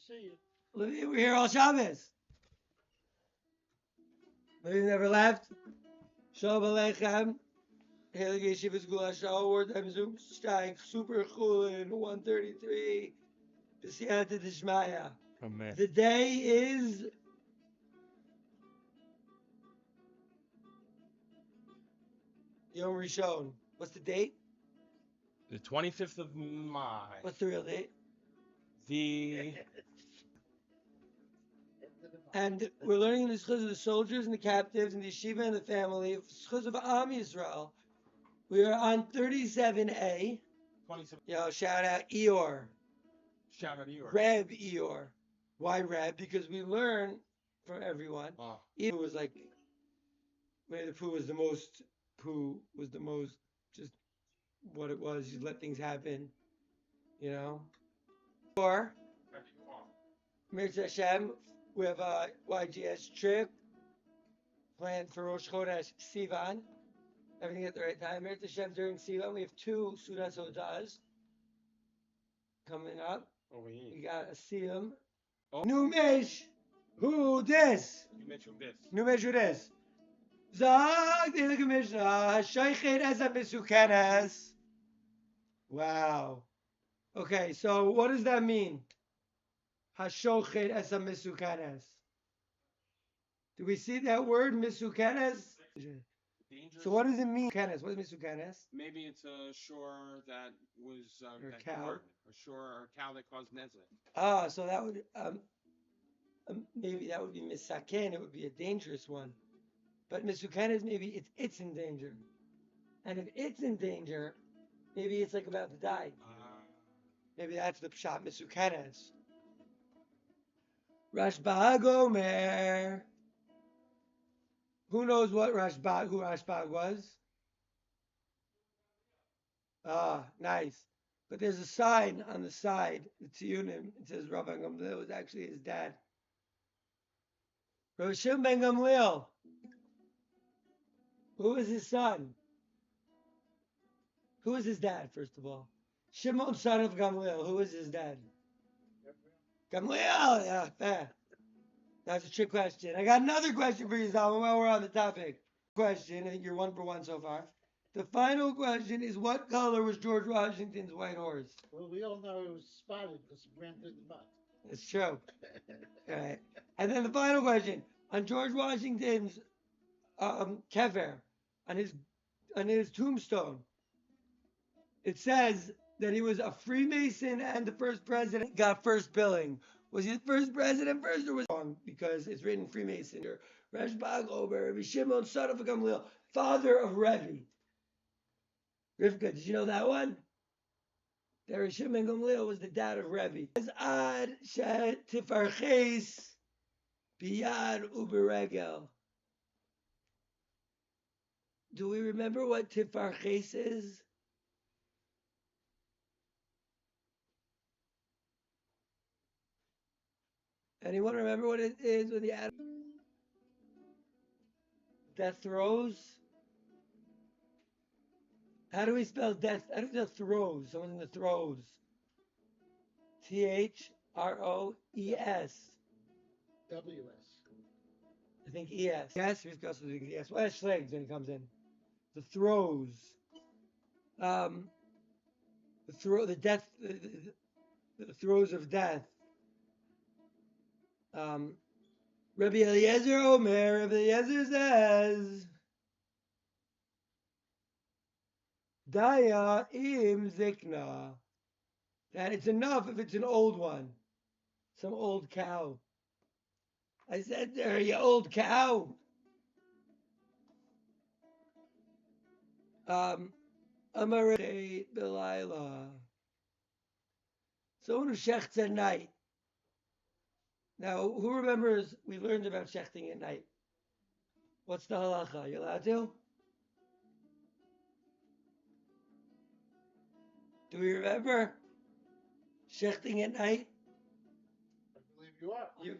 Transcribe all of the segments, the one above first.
see you. We're here all Shabbos. Maybe never left. Shalom Aleichem. Hail Yeshiva's Gula Show. Word time Zoom strike. SuperChullin 133. B'siyata D'Shmaya. Amen. The day is Yom Rishon. What's the date? The 25th of May. What's the real date? The And we're learning the schuz of the soldiers and the captives and the yeshiva and the family. Schuz of Am Yisrael. We are on 37A. 27th. Yo, shout out Eeyore. Shout out to you. Reb Eeyore. Why Reb? Because we learn from everyone. Oh. Eeyore was like, Winnie the Pooh was the most, just what it was. You let things happen, you know? Or, Mirza Hashem, we have a YGS trip planned for Rosh Chodesh Sivan. Everything at the right time. Mirza Hashem during Sivan, we have 2 Sudas Odas coming up. Oh, We got a Siyam. Oh. Numesh, who this? You mentioned this. Numesh, who this? Zag the Mishnah, Shteigin as a Misukenes. Wow. Okay, so what does that mean? Hashochet as a Misukenes. Do we see that word, Misukenes? Dangerous. So what does it mean? Kenes. What is Misukenes? Maybe it's a shore that was Or that cow. hurt. A shore or a cow that caused nezek. Ah, so that would maybe that would be Misaken. It would be a dangerous one. But Misukenes, maybe it's in danger. And if it's in danger, maybe it's like about to die. Maybe that's the pshat Misukenes. Rashbag Omer. Who knows who Rashbag was? Ah, nice. But there's a sign on the side, the Tziyunim. It says Rav Ben Gamliel was actually his dad. Rav Shimon Ben Gamliel. Who is his son? Who is his dad, first of all? Shimon, son of Gamliel. Who is his dad? Gamliel, yeah, fair. That's a trick question. I got another question for you, Zalman, while we're on the topic. Question, I think you're 1 for 1 so far. The final question is, what color was George Washington's white horse? Well, we all know it was spotted because he ran through the mud. It's true. All right. And then the final question, on George Washington's kever, on his tombstone, it says that he was a Freemason and the first president, got first billing. Was he the first president first, or was it wrong? Because it's written Freemason. Or Rashbag Omer, Rabbi Shimon, son of Gamliel, father of Rebbe. Rivka, did you know that one? That Rabbi Shimon Gamliel was the dad of Rebbe. Ad shet tifarches biyad uberegel. Do we remember what tifarches is? Anyone remember what it is when you add death throes? How do we spell death? How do we spell throes? Someone's in the throes. Throes. WS. I think ES. Yes, he's got to do ES. Well, Schlegs when he comes in. The throes. The death, the throes of death. Rabbi Eliezer Omer, Rabbi Eliezer says, Daya im zikna. That it's enough if it's an old one. Some old cow. I said to her, you old cow. Amarei Belayla. Someone who shechts at night. Now, who remembers we learned about shechting at night? What's the halacha? You allowed to? Do we remember shechting at night? I believe you are. You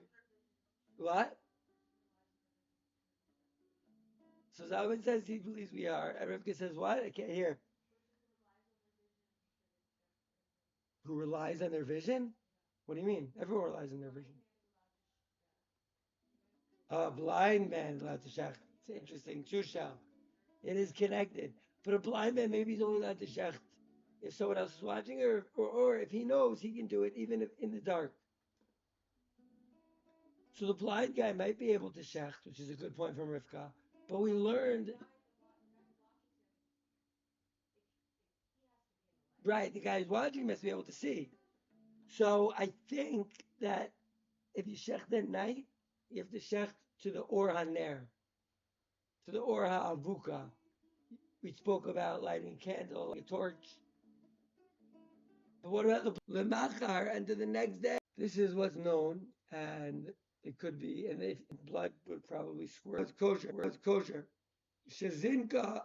what? So Zalman says he believes we are. And Rivka says what? I can't hear. Who relies on their vision? What do you mean? Everywhere lies in their vision. A blind man is allowed to shech. It's interesting. Chushal. It is connected. But a blind man maybe he's only allowed to shech if someone else is watching, or if he knows he can do it even if in the dark. So the blind guy might be able to shecht, which is a good point from Rivka. But we learned, right, the guy who's watching must be able to see. So I think that if you shecht at night, you have to shecht to the Or HaNer, to the Or HaAvuka. We spoke about lighting a candle, like a torch. But what about the Lemachar and to the next day? This is what's known, and it could be, and if blood would probably squirt. It's kosher. It's kosher. Shazinka.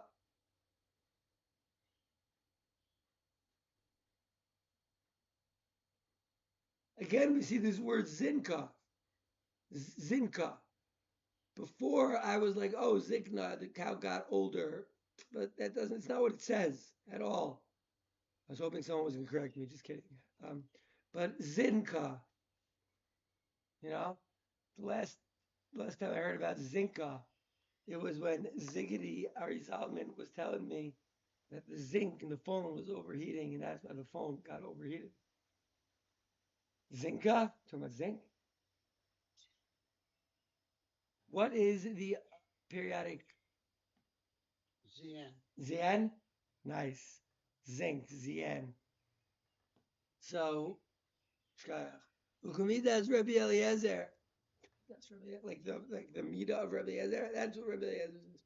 Again, we see this word zinka. Zinka. Before I was like, oh, zikna, the cow got older, but that doesn't. It's not what it says at all. I was hoping someone was going to correct me. Just kidding. But zinka. You know, the last time I heard about zinka, it was when Ziggity Ari Zalman was telling me that the zinc in the phone was overheating, and that's why the phone got overheated. Zinka? Talking about zinc? What is the periodic? ZN. Zn? Nice. Zinc, Zn. So, Ukumida is Rabbi Eliezer. That's Rabbi, like the Mida of Rabbi Eliezer. That's what Rabbi Eliezer is.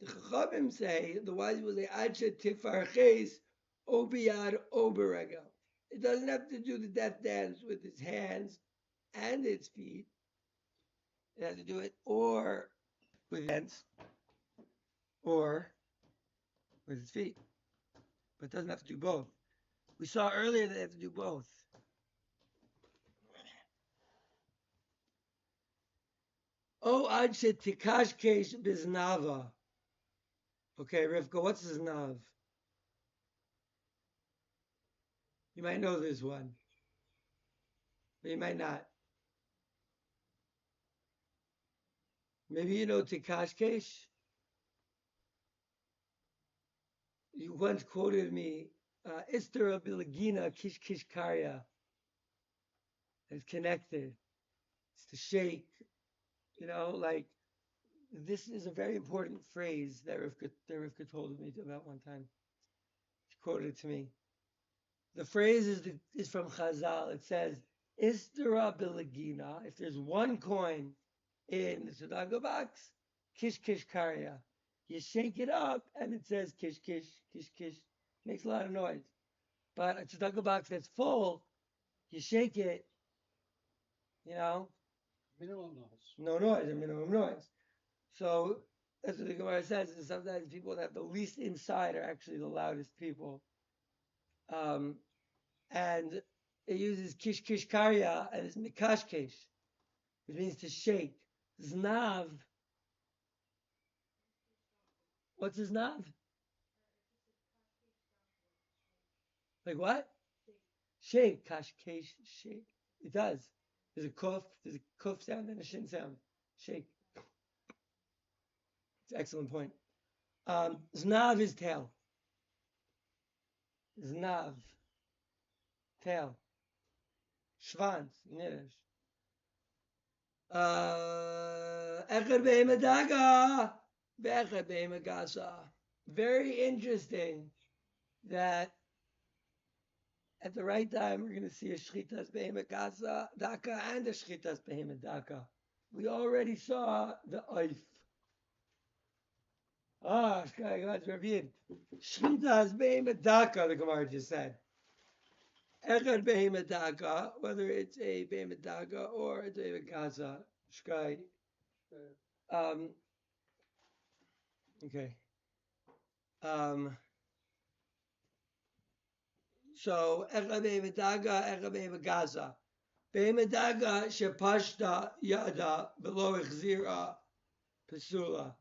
The Chachamim say, the wise people say, Acha tifarches obiyad oberega. It doesn't have to do the death dance with its hands and its feet. It has to do it or with its hands or with its feet. But it doesn't have to do both. We saw earlier that they have to do both. Oh, ad shetikashkesh biznava. Okay, Rivka, what's znav? You might know this one, but you might not. Maybe you know tikashkesh. You once quoted me, Istera bilagina kish kish karya. It's connected. It's to shake. You know, like this is a very important phrase that Rivka told me about one time. She quoted it to me. The phrase is from Chazal. It says, Istera bilagina. If there's one coin in the tzedakah box, kish kish karya. You shake it up and it says kish kish kish kish. Makes a lot of noise. But a tzedakah box that's full, you shake it, you know, Minimum noise. no noise, a minimum noise. So that's what the Gemara says. Is sometimes people that have the least inside are actually the loudest people. And it uses kish kish karya and it's mikashkesh, which means to shake. Znav. What's his nav? Like what? Shake, kashkesh, shake. It does. There's a kuf sound and a shin sound. Shake. It's an excellent point. Znav is tail. Znav. Tail. Schwanz in Yiddish. Echad be'emadaga. Ve'echad be'emagasa. Very interesting that at the right time we're going to see a shchitas be'emagasa daka and a shchitas be'emadaka. We already saw the oif. That's Rabbi. Shchitas be'emadaka, the Gemara just said. Echad be'emadaka, whether it's a be'emadaka or a be'emagasa. Shkai. Okay. So Echad be'emadaga, Echad be'emagaza. Be'emadaga shepashta yada below echzira pesula.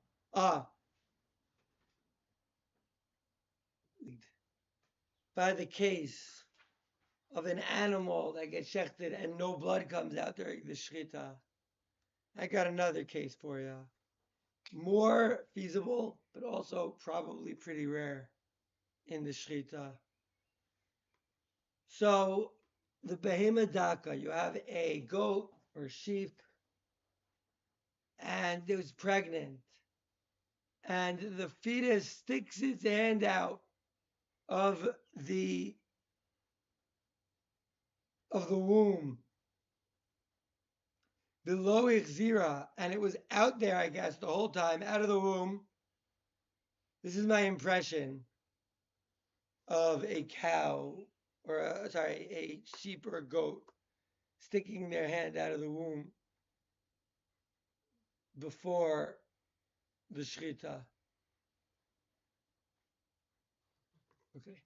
By the case of an animal that gets shechted and no blood comes out during the shechita. I got another case for you. More feasible, but also probably pretty rare in the shechita. So the behema daka, you have a goat or sheep, and it was pregnant, and the fetus sticks its hand out of the womb, below Ichzira, and it was out there, I guess, the whole time, out of the womb. This is my impression of a cow, or a sheep or a goat sticking their hand out of the womb before the shechita. Okay.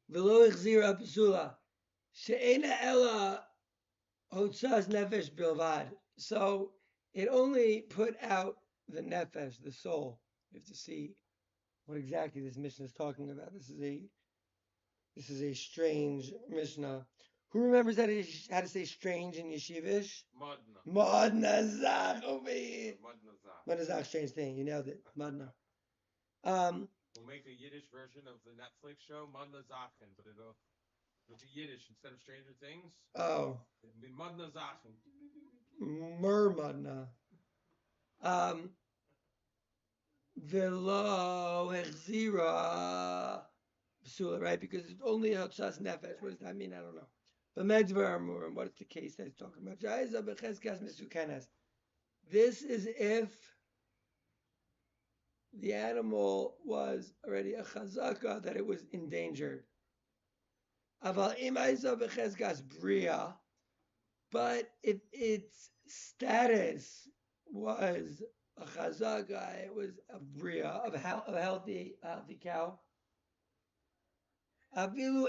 Below Ichzira Pesula, she'ena ella hotzas nefesh bilvad. So it only put out the nefesh, the soul. You have to see what exactly this Mishnah is talking about. This is a strange Mishnah. Who remembers how to say strange in Yeshivish? Madna. Madna zach over here. Madna zach. Madna zach, strange thing. You nailed it. Madna. We'll make a Yiddish version of the Netflix show, Madna Zachen, but it'll be Yiddish instead of Stranger Things. Oh. It'll be Madna Zachen. Madna. Velo Hechzira Psula, right? Because it's only a Hotzas Nefesh. What does that mean? I don't know. But Medvar Amurim, what is the case that he's talking about? Jaiza Becheskas Misukenes. This is if the animal was already a chazaka, that it was endangered. Aval Imaiza Becheskas Bria. But if its status was a chazaka, it was a bria, of a healthy cow. Even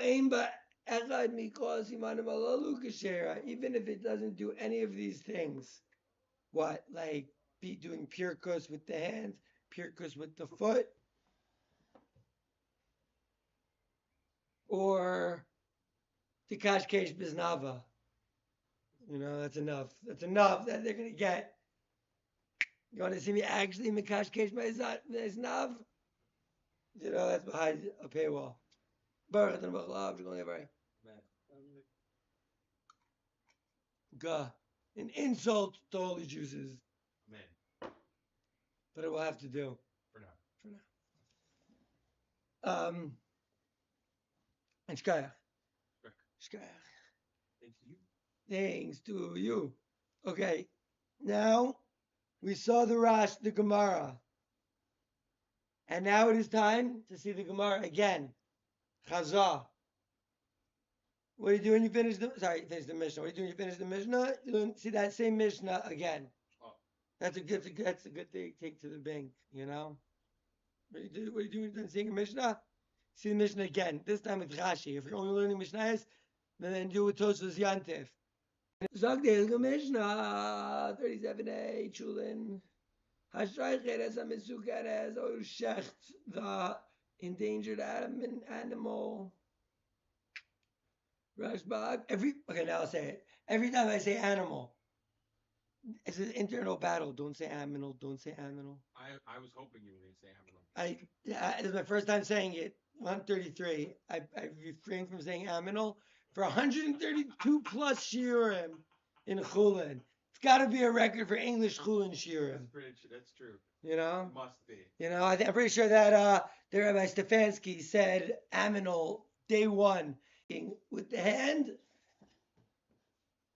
if it doesn't do any of these things, what, like be doing pirkus with the hand, pirkus with the foot, or tikashkesh biznava. You know, that's enough. That's enough that they're going to get. You want to see me actually mikashkesh my znav? You know, that's behind a paywall. Baruch Atan B'chalav, going everywhere. Gah. An insult to holy juices. Man. But it will have to do. For now. And shkayach. Shkayach. Thanks to you. Okay. Now, we saw the Rash, the Gemara. And now it is time to see the Gemara again. Chazah. What are you doing? You finish the Mishnah. What are you doing? You finish the Mishnah? You don't see that same Mishnah again. Oh. That's a good thing to take to the bank, you know? What are you doing? You're done seeing a Mishnah? See the Mishnah again. This time with Rashi. If you're only learning Mishnahs, then do it with Tosfos Yantif. Zog the Mishnah 37a Chulin. Hashreichet es ha-mesukeres or shecht, the endangered animal. Rashbag. Okay, now I'll say it. Every time I say animal, it's an internal battle. Don't say aminal. Don't say aminal. I was hoping you were going to say aminal. This is my first time saying it. 133. I refrained from saying aminal for 132 plus shiurim in Chulin. It's got to be a record for English Chulin shiurim. That's true. You know? It must be. You know, I'm pretty sure that the Rabbi Stefanski said aminal day one with the hand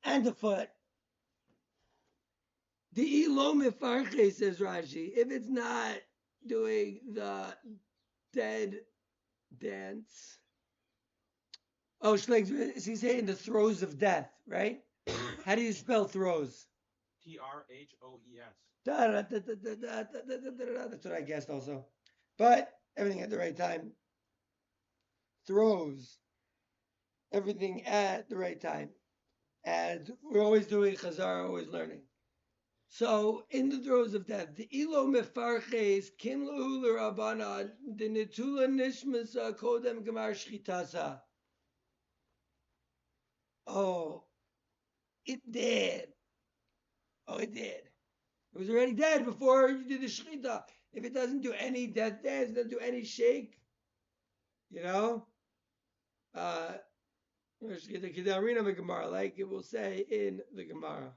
and the foot. The ilo mifarche, says Rashi, if it's not doing the dead dance. Oh, is he saying the throes of death, right? How do you spell throes? Throes. That's what I guessed also. But everything at the right time. Throws. Everything at the right time. And we're always doing chazar, always learning. So, in the throes of death, the ilo mefarches kin lahu l'rabbanan the netula nishmasa kodem gemar shchitasa. Oh, it did. Oh, it did. It was already dead before you did the shechita. If it doesn't do any death dance, it doesn't do any shake, you know, uh, the Kedarina the Gemara, like it will say in the Gemara.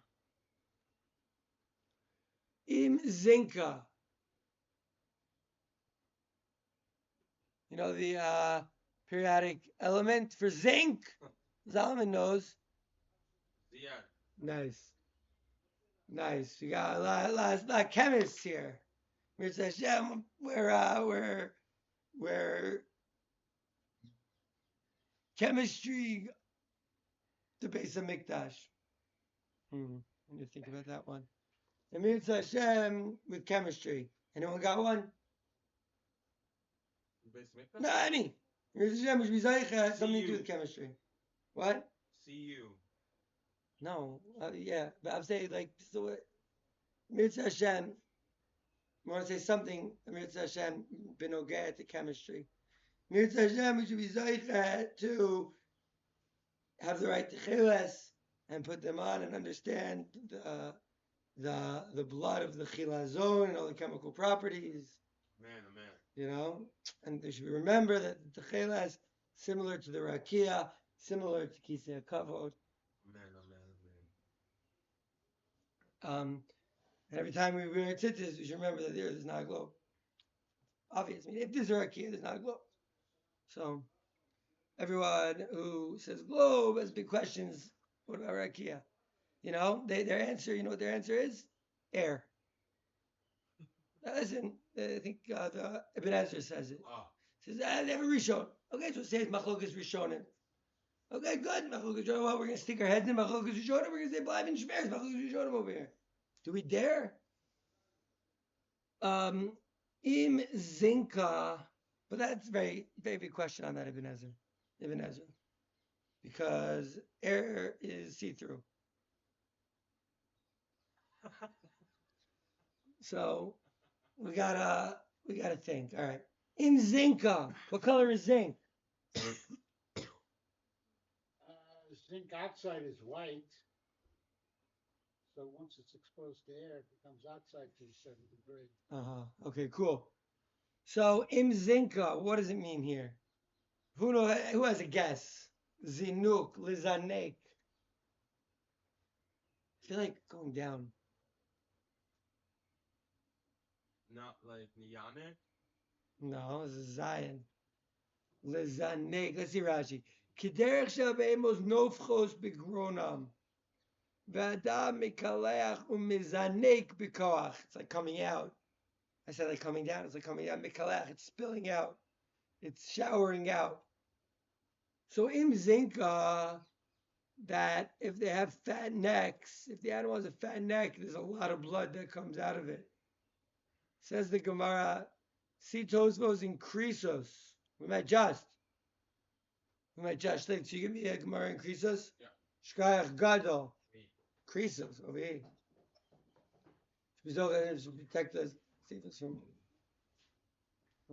Im zinka. You know the periodic element for zinc? Zalman knows. Yeah. Nice. Nice. We got a lot of chemists here. Mirza Hashem, we're chemistry debates a mikdash. When you think about that one. And Mirza Hashem with chemistry. Anyone got one? No, any. Mirza Hashem which has something to do with chemistry. What? CU. No. Yeah, but I'm saying like so. Mirza Hashem. I want to say something. Mirza Hashem benogeh to chemistry. Mirza Hashem we should be zeicha to have the right techilas and put them on and understand the blood of the chilazon and all the chemical properties. Man, oh man. You know, and they should remember that the techilas similar to the rakia, similar to kisei kavod. Man, oh man, oh man. And every time we wear tzitzis, we should remember that the earth is not a globe. Obvious. I mean, if there's a rakia, there's not a globe. So everyone who says globe has big questions. What about rakia? You know, their answer. You know what their answer is? Air. Now listen, I think the Ibn Ezra says it. Oh. Says they have a rishon. Okay, so it says machlokas rishonim. Okay, good. Machlokas rishonim. Well, we're gonna stick our heads in machlokas rishonim. We're gonna say blind and shmears machlokas rishonim over here. Do we dare? Im zinka, but that's very, very big question on that Ibn Ezra, because air is see-through. So we gotta think. All right. Im zinka, what color is zinc? Zinc oxide is white. So once it's exposed to air, it becomes oxide to a certain degree. Okay, cool. So im zinka, what does it mean here? Who has a guess? Zinuk, lizanek. I feel like going down. Not like Niyanek? No, this is Zion. Lizanek. Let's see Rashi. Kiderech shabemos nofchos begronam. V'adam mikaleach umizanek b'koach. It's like coming out. I said like coming down. It's like coming out. Mikaleach. It's spilling out. It's showering out. So im zinka, that if they have fat necks, if the animal has a fat neck, there's a lot of blood that comes out of it. Says the Gemara, see Tosfos in Krisos. We might just. So you give me a Gemara in Krisos? Yeah. Shkayach Gadol. Krisos, over here. Should protect us, save us from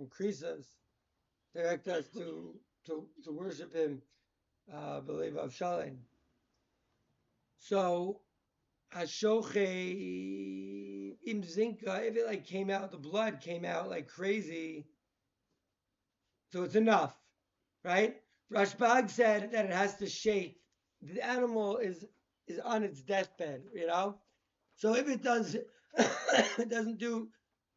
Krisos. Direct us to worship him, believe of Shalin. So, Hashoche im zinka, if it like came out, the blood came out like crazy, so it's enough, right? Rashbag said that it has to shake. The animal is on its deathbed, you know? So if it does, it doesn't do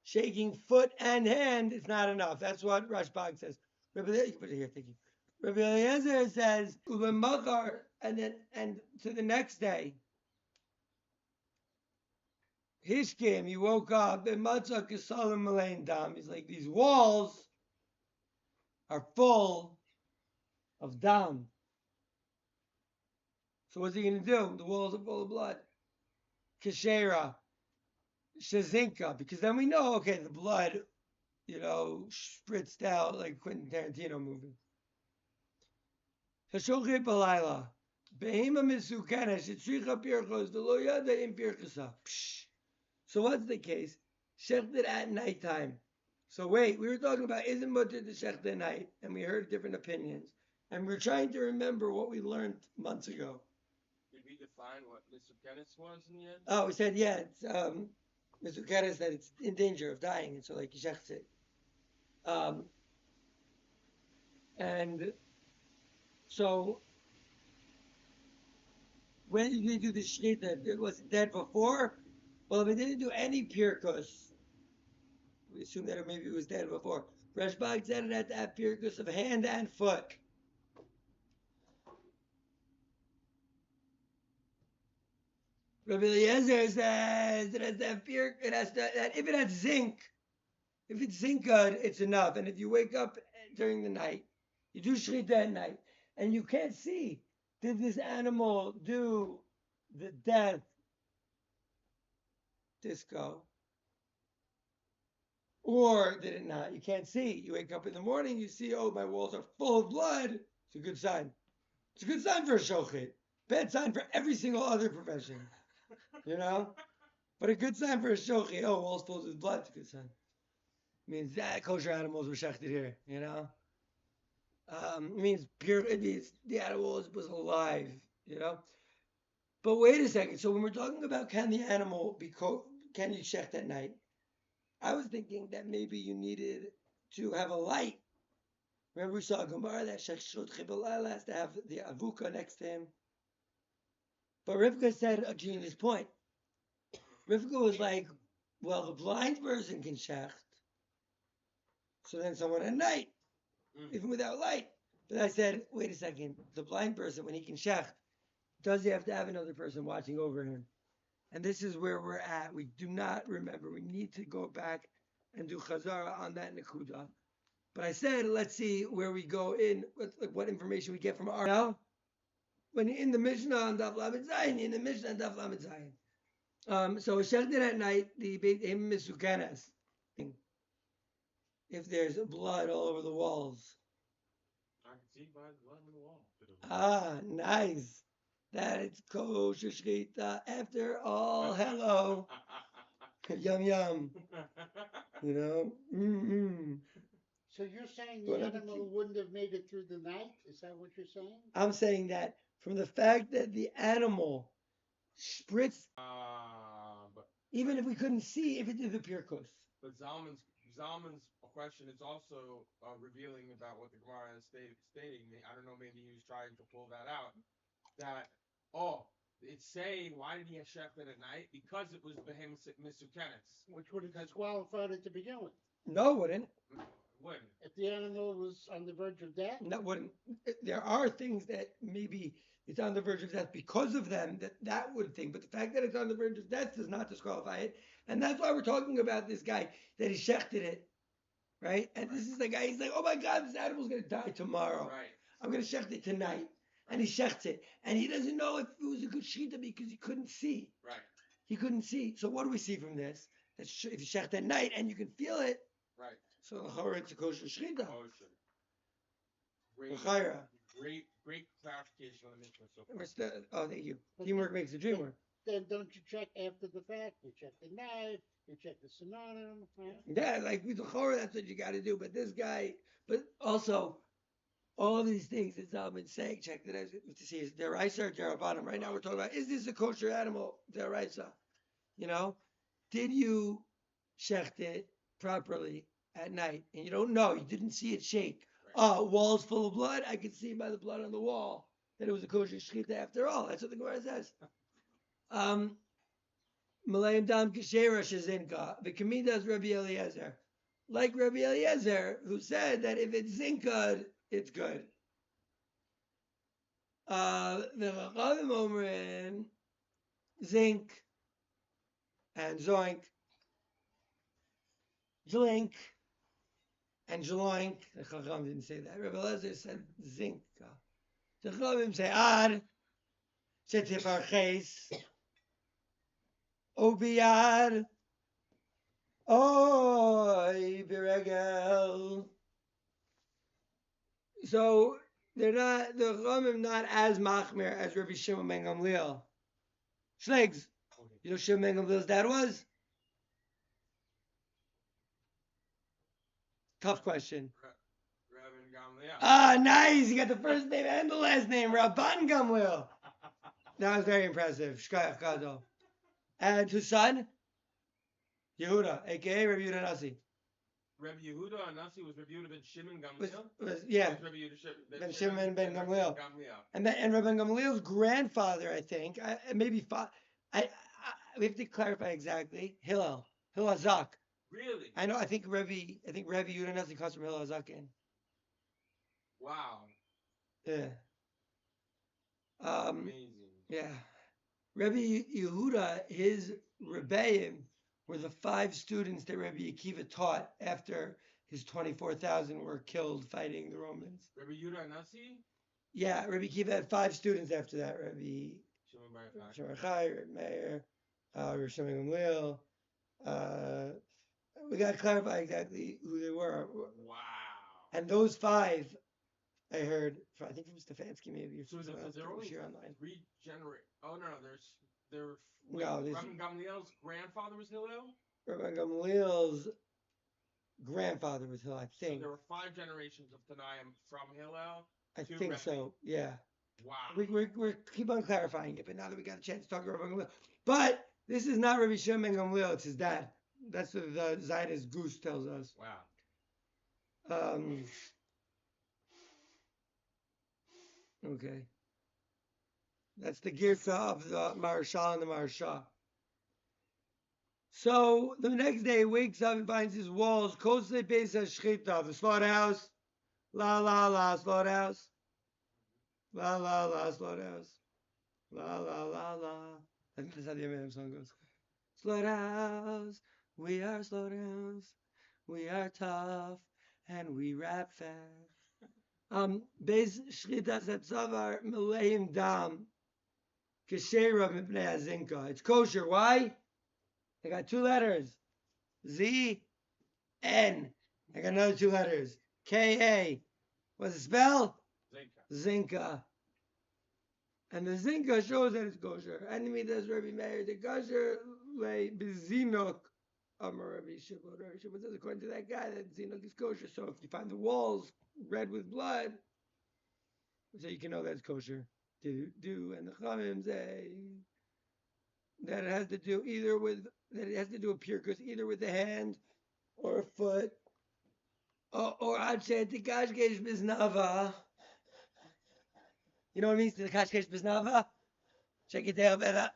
shaking foot and hand, it's not enough. That's what Rashbag says. You can put it here, thank you. Rabbi Eliezer says, Ubemachar, and to the next day, Hishkim, he woke up, and Matzah Kesalim Malain Dam. He's like, these walls are full of dam. So what's he going to do? The walls are full of blood. Keshera, Shazinka, because then we know, okay, the blood, spritzed out like Quentin Tarantino movie. Hashochit Balayla, Behema Misukana, Shetricha Pirchos, the Loyada in Pirchasa. So what's the case? Shechted at nighttime. So wait, we were talking about isn't mutter the shechted at night, and we heard different opinions. And we're trying to remember what we learned months ago. Did we define what Mr. Kenneth was in the end? Oh, we said, yeah, it's, Mr. Kenneth said it's in danger of dying, and so like he shechts it. And so when did we do the shechita? It was dead before. Well, if it didn't do any pirkus, we assume that maybe it was dead before. Reshbag said it had to have pirkus of hand and foot. Rabbi Eliezer says it has to have it has to, that if it has zinc, if it's zinc good, it's enough. And if you wake up during the night, you do shechita at night, and you can't see, did this animal do the death disco? Or did it not? You can't see. You wake up in the morning, you see, oh, my walls are full of blood. It's a good sign. It's a good sign for a shochet. Bad sign for every single other profession. You know? But a good sign for a shochet. Oh, walls full with blood. It's a good sign. It means that kosher animals were shechted here. You know? It means pure. It means the animal was alive. You know? But wait a second. So when we're talking about can the animal be can you shecht at night? I was thinking that maybe you needed to have a light. Remember we saw a Gemara that Shechshot Chibalala has to have the avuka next to him. But Rivka said a genius point. Rivka was like, well, the blind person can shecht. So then someone at night, even without light. But I said, wait a second, the blind person, when he can shecht, does he have to have another person watching over him? And this is where we're at. We do not remember. We need to go back and do chazara on that nekuda. But I said, let's see where we go in, what information we get from our now. When in the Mishnah on Daf Lamed Zayin, in the Mishnah on Daf Lamed Zayin. So shechted at night, the him misukanas. If there's blood all over the walls. I can see by the blood on the wall. Ah, nice. That it's kosher shechita. After all, hello. Yum yum. You know? Mm-mm. So you're saying the animal wouldn't have made it through the night? Is that what you're saying? I'm saying that from the fact that the animal spritzed, even if we couldn't see if it did the pirkus. But Zalman's question is also revealing about what the Gemara is stating. I don't know, maybe he was trying to pull that out. That, it's saying, why did he have shechted at night? Because it was behemoth misukenes. Which would have disqualified it to begin with. No, it wouldn't. Wouldn't. If the animal was on the verge of death? No, wouldn't. There are things that maybe it's on the verge of death because of them, that would think. But the fact that it's on the verge of death does not disqualify it. And that's why we're talking about this guy, that he shechted it, right? And this is the guy, he's like, oh my God, this animal's going to die tomorrow. Right. I'm going to shecht it tonight. And he shechts it. And he doesn't know if it was a good shechita because he couldn't see. Right. He couldn't see. So what do we see from this? That if you shecht at night and you can feel it, right. So it's a kosher shechita. Kosher. Great clarification on the Mishnah so far. Oh, thank you. Teamwork makes the dream work. Then don't you check after the fact? You check the knife, you check the synonym. Right? Yeah, like with the horror, that's what you got to do. But this guy, but also, all these things that Zalman saying, check that out to see is deraisa or derabanan. Right now we're talking about, is this a kosher animal, deraisa? You know, did you shecht it properly at night? And you don't know, you didn't see it shake. Right. Walls full of blood. I could see by the blood on the wall that it was a kosher shechita after all. That's what the Gemara says. Malayim dam kishera shazinka. The Kamidas Rabbi Eliezer. Like Rabbi Eliezer, who said that if it's zinka, it's good. The Chachamim omrin zinc and zoink, zlink and jloink. The Chacham didn't say that. Rabbi Eliezer said zinc. The Chachamim say ad shetifarches obiad oy biregel. So they're not, the Chachamim not as machmir as Rabbi Shimon ben Gamliel. Shlegs, you know Shimon ben Gamliel's dad was? Tough question. Rabbi yeah. Ah, nice. You got the first name and the last name. Rabban Gamliel. That was very impressive. Shkoyach Gadol. And his son? Yehuda, a.k.a. Rabbi Yehuda Nasi. Rabbi Yehuda Anasi was Rabbi Yehuda ben Shimon Was, Gamliel. yeah, Was Rabbi Yehuda Ben Shimon ben Rabbi Gamliel. And Rabbi Gamliel's grandfather, I think, maybe we have to clarify exactly. Hillel Hazak. Really? I know. I think Rabbi Yehuda Nasi comes from Hillel Hazakin. Wow. Yeah. Amazing. Yeah. Rabbi Yehuda, his rebbeim were the 5 students that Rabbi Akiva taught after his 24,000 were killed fighting the Romans. Rabbi Yehuda Nasi? Yeah, Rabbi Akiva had 5 students after that. Rabbi Shimon Bar Yochai. Shimon Chai, Rabbi Meir, Rabbi Shimon Gamliel. We got to clarify exactly who they were. Wow. And those 5, I heard, I think from Stefanski maybe. So they're only online. regenerate. Oh no, there. No, Rabbi Gamliel's grandfather was Hillel. Rabbi Gamliel's grandfather was Hillel, I think. So there were 5 generations of Tanaim from Hillel. I think Rabbi. so. Yeah. Wow. We keep on clarifying it, but now that we got a chance to talk to Rabbi Gamliel, but this is not Rabbi Shimon ben Gamliel; it's his dad. That's what the Zionist Goose tells us. Wow. Okay. That's the Girsa of the Marshal and the Marsha. So the next day he wakes up and finds his walls, Kosle Pesa Shchita, the slaughterhouse. La la la, slaughterhouse. La la la, slaughterhouse. La la la la. I think that's how the Eminem song goes. Slaughterhouse, we are slaughterhouse. We are tough and we rap fast. Bez Shchita Setzavar Meleim Dam. Keshera Mipnei Azinka. It's kosher. Why? I got 2 letters. Z, N. I got another 2 letters. K-A. What's it spell? Zinka. And the Zinka shows that it's kosher. Enemy does Rabbi Meir the kosher le bezinok. Rabbi Shimon. Rabbi Shimon says according to that guy that zinok is kosher. So if you find the walls red with blood, so you can know that's kosher. And the Chamim say that it has to do with pure goods, either with the hand or a foot, or I'd say the kashkesh biznava. You know what it means to the kashkesh biznava? Shake it down better.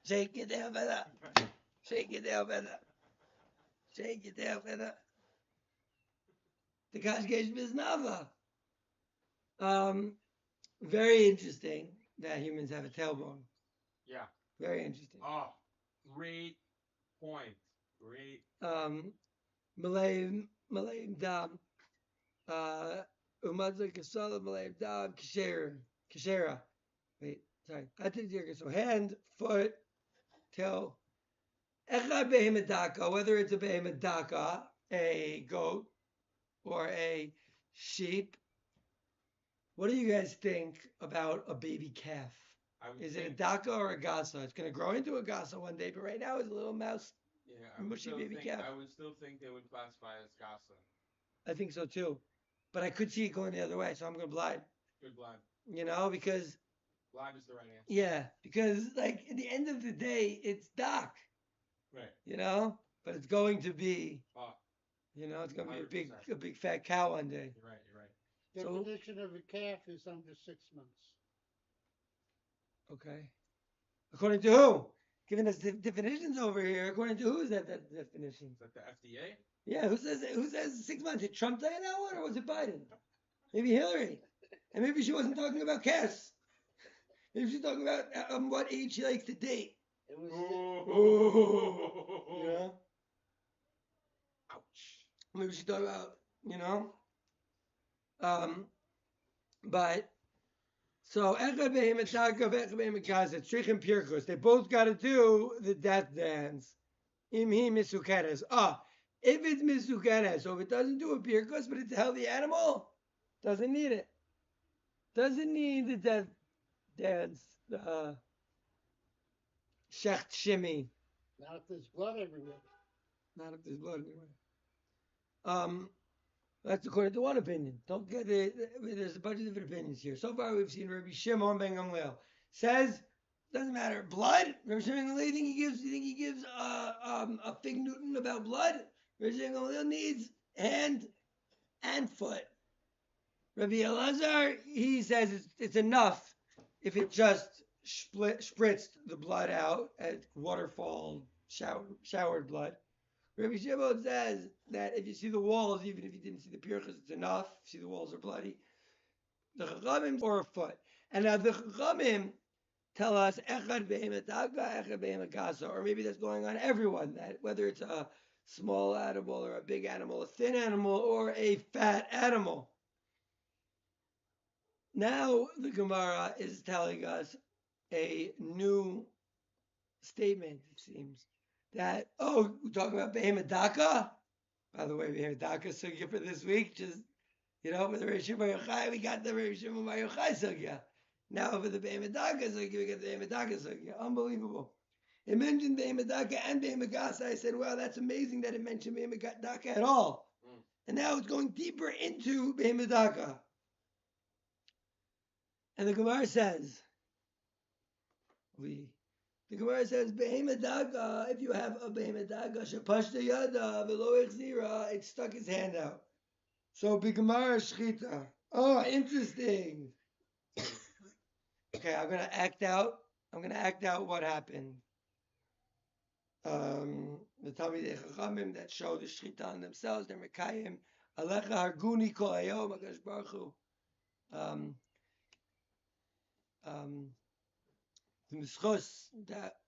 Shake it down better. Shake it down better. Shake it down better. The kashkesh biznava. Very interesting that humans have a tailbone. Yeah. Very interesting. Oh, great point. Great. Malayim dam. Umadza kasala malayim dam kashera. Wait, sorry. I think so. Hand, foot, tail. Echad behemadaka. Whether it's a behemadaka, a goat, or a sheep. What do you guys think about a baby calf? Is it a daka or a gasa? It's going to grow into a gasa one day, but right now it's a little mouse, mushy baby calf. I would still think they would classify as gasa. I think so too. But I could see it going the other way, so I'm going to blind. Good blind. You know, because... Blind is the right answer. Yeah, because, like, at the end of the day, it's dak. Right. You know? But it's going to be... Oh. It's going to be a big fat cow one day. You're right. Definition of a calf is under 6 months. Okay. According to who? Giving us definitions over here. According to who is that definition? Is that the FDA? Yeah, who says 6 months? Did Trump say that one or was it Biden? Maybe Hillary. And maybe she wasn't talking about calves. Maybe she's talking about what age she likes to date. It was Yeah. Ouch. Maybe she's talking about, but so echad behemataka v'echad behemakaza tzrichim pirkus. They both got to do the death dance. Imhi misukeres. If it's misukeres, so if it doesn't do a pirkus, but it's a healthy animal, doesn't need it. Doesn't need the death dance. Shecht shimmy. not if there's blood everywhere. Not if there's blood anywhere. That's according to one opinion. Don't get it. I mean, there's a bunch of different opinions here. So far, we've seen Rabbi Shimon ben Gamliel says doesn't matter. Blood. Rabbi Shimon ben Gamliel, you think he gives a fig Newton about blood? Rabbi Shimon ben Gamliel needs hand and foot. Rabbi Elazar, he says it's enough if it just spritzed the blood out at waterfall showered blood. Rabbi Shimon says that if you see the walls, even if you didn't see the pirchas, it's enough. If you see the walls are bloody. The Chachamim or a foot. And now the Chachamim tell us echad behemataka, echad behemagasa, or maybe that's going on everyone, that whether it's a small animal or a big animal, a thin animal or a fat animal. Now the Gemara is telling us a new statement, it seems, that, oh, we're talking about Behemadaka. By the way, Behemadaka sugya for this week, just, with the Reish Shimon Bar Yochai, we got the Reish Shimon Bar Yochai sugya. Now for the Behemadaka sugya, we got the Behemadaka sugya. Unbelievable. It mentioned Behemadaka and Behemagasa. I said, wow, that's amazing that it mentioned Behemadaka at all. And now it's going deeper into Behemadaka. And the Gemara says, Behemadaga, if you have a Behemadaga, Shapashta Yada, Velo Echzira, it stuck his hand out. So, B'Gemara Shchita. Oh, interesting. Okay, I'm going to act out what happened. The Talmidei Chachamim that show the Shchita on themselves, they're Mekayim, Alecha Harguni Kol Hayom, HaKadosh Baruch Hu. The mischos that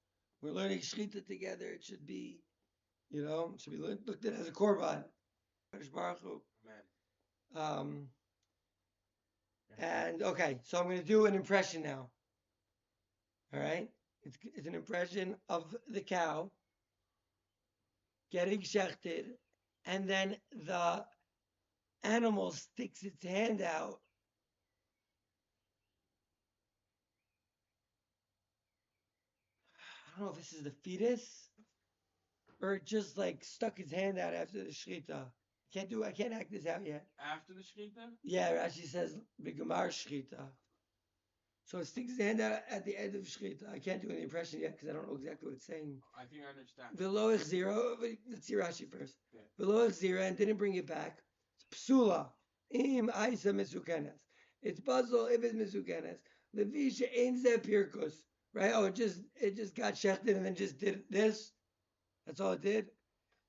we're learning shchita together, it should be, should be looked at as a korban. Baruch Hu. And okay, so I'm going to do an impression now. All right, it's an impression of the cow getting shechted, and then the animal sticks its hand out. I don't know if this is the fetus or it just like stuck his hand out after the shchita. I can't act this out yet. After the shchita? Yeah, Rashi says B'Gemar shchita. So it sticks his hand out at the end of shchita. I can't do any impression yet because I don't know exactly what it's saying. I think I understand. V'lo echzira. Let's see Rashi first. Yeah. V'lo echzira and didn't bring it back. It's psula. Im aisa misukenes. It's puzzle if it's misukenes. Levisha ein ze pirkus. Right? Oh, it just got shechted and then just did this. That's all it did.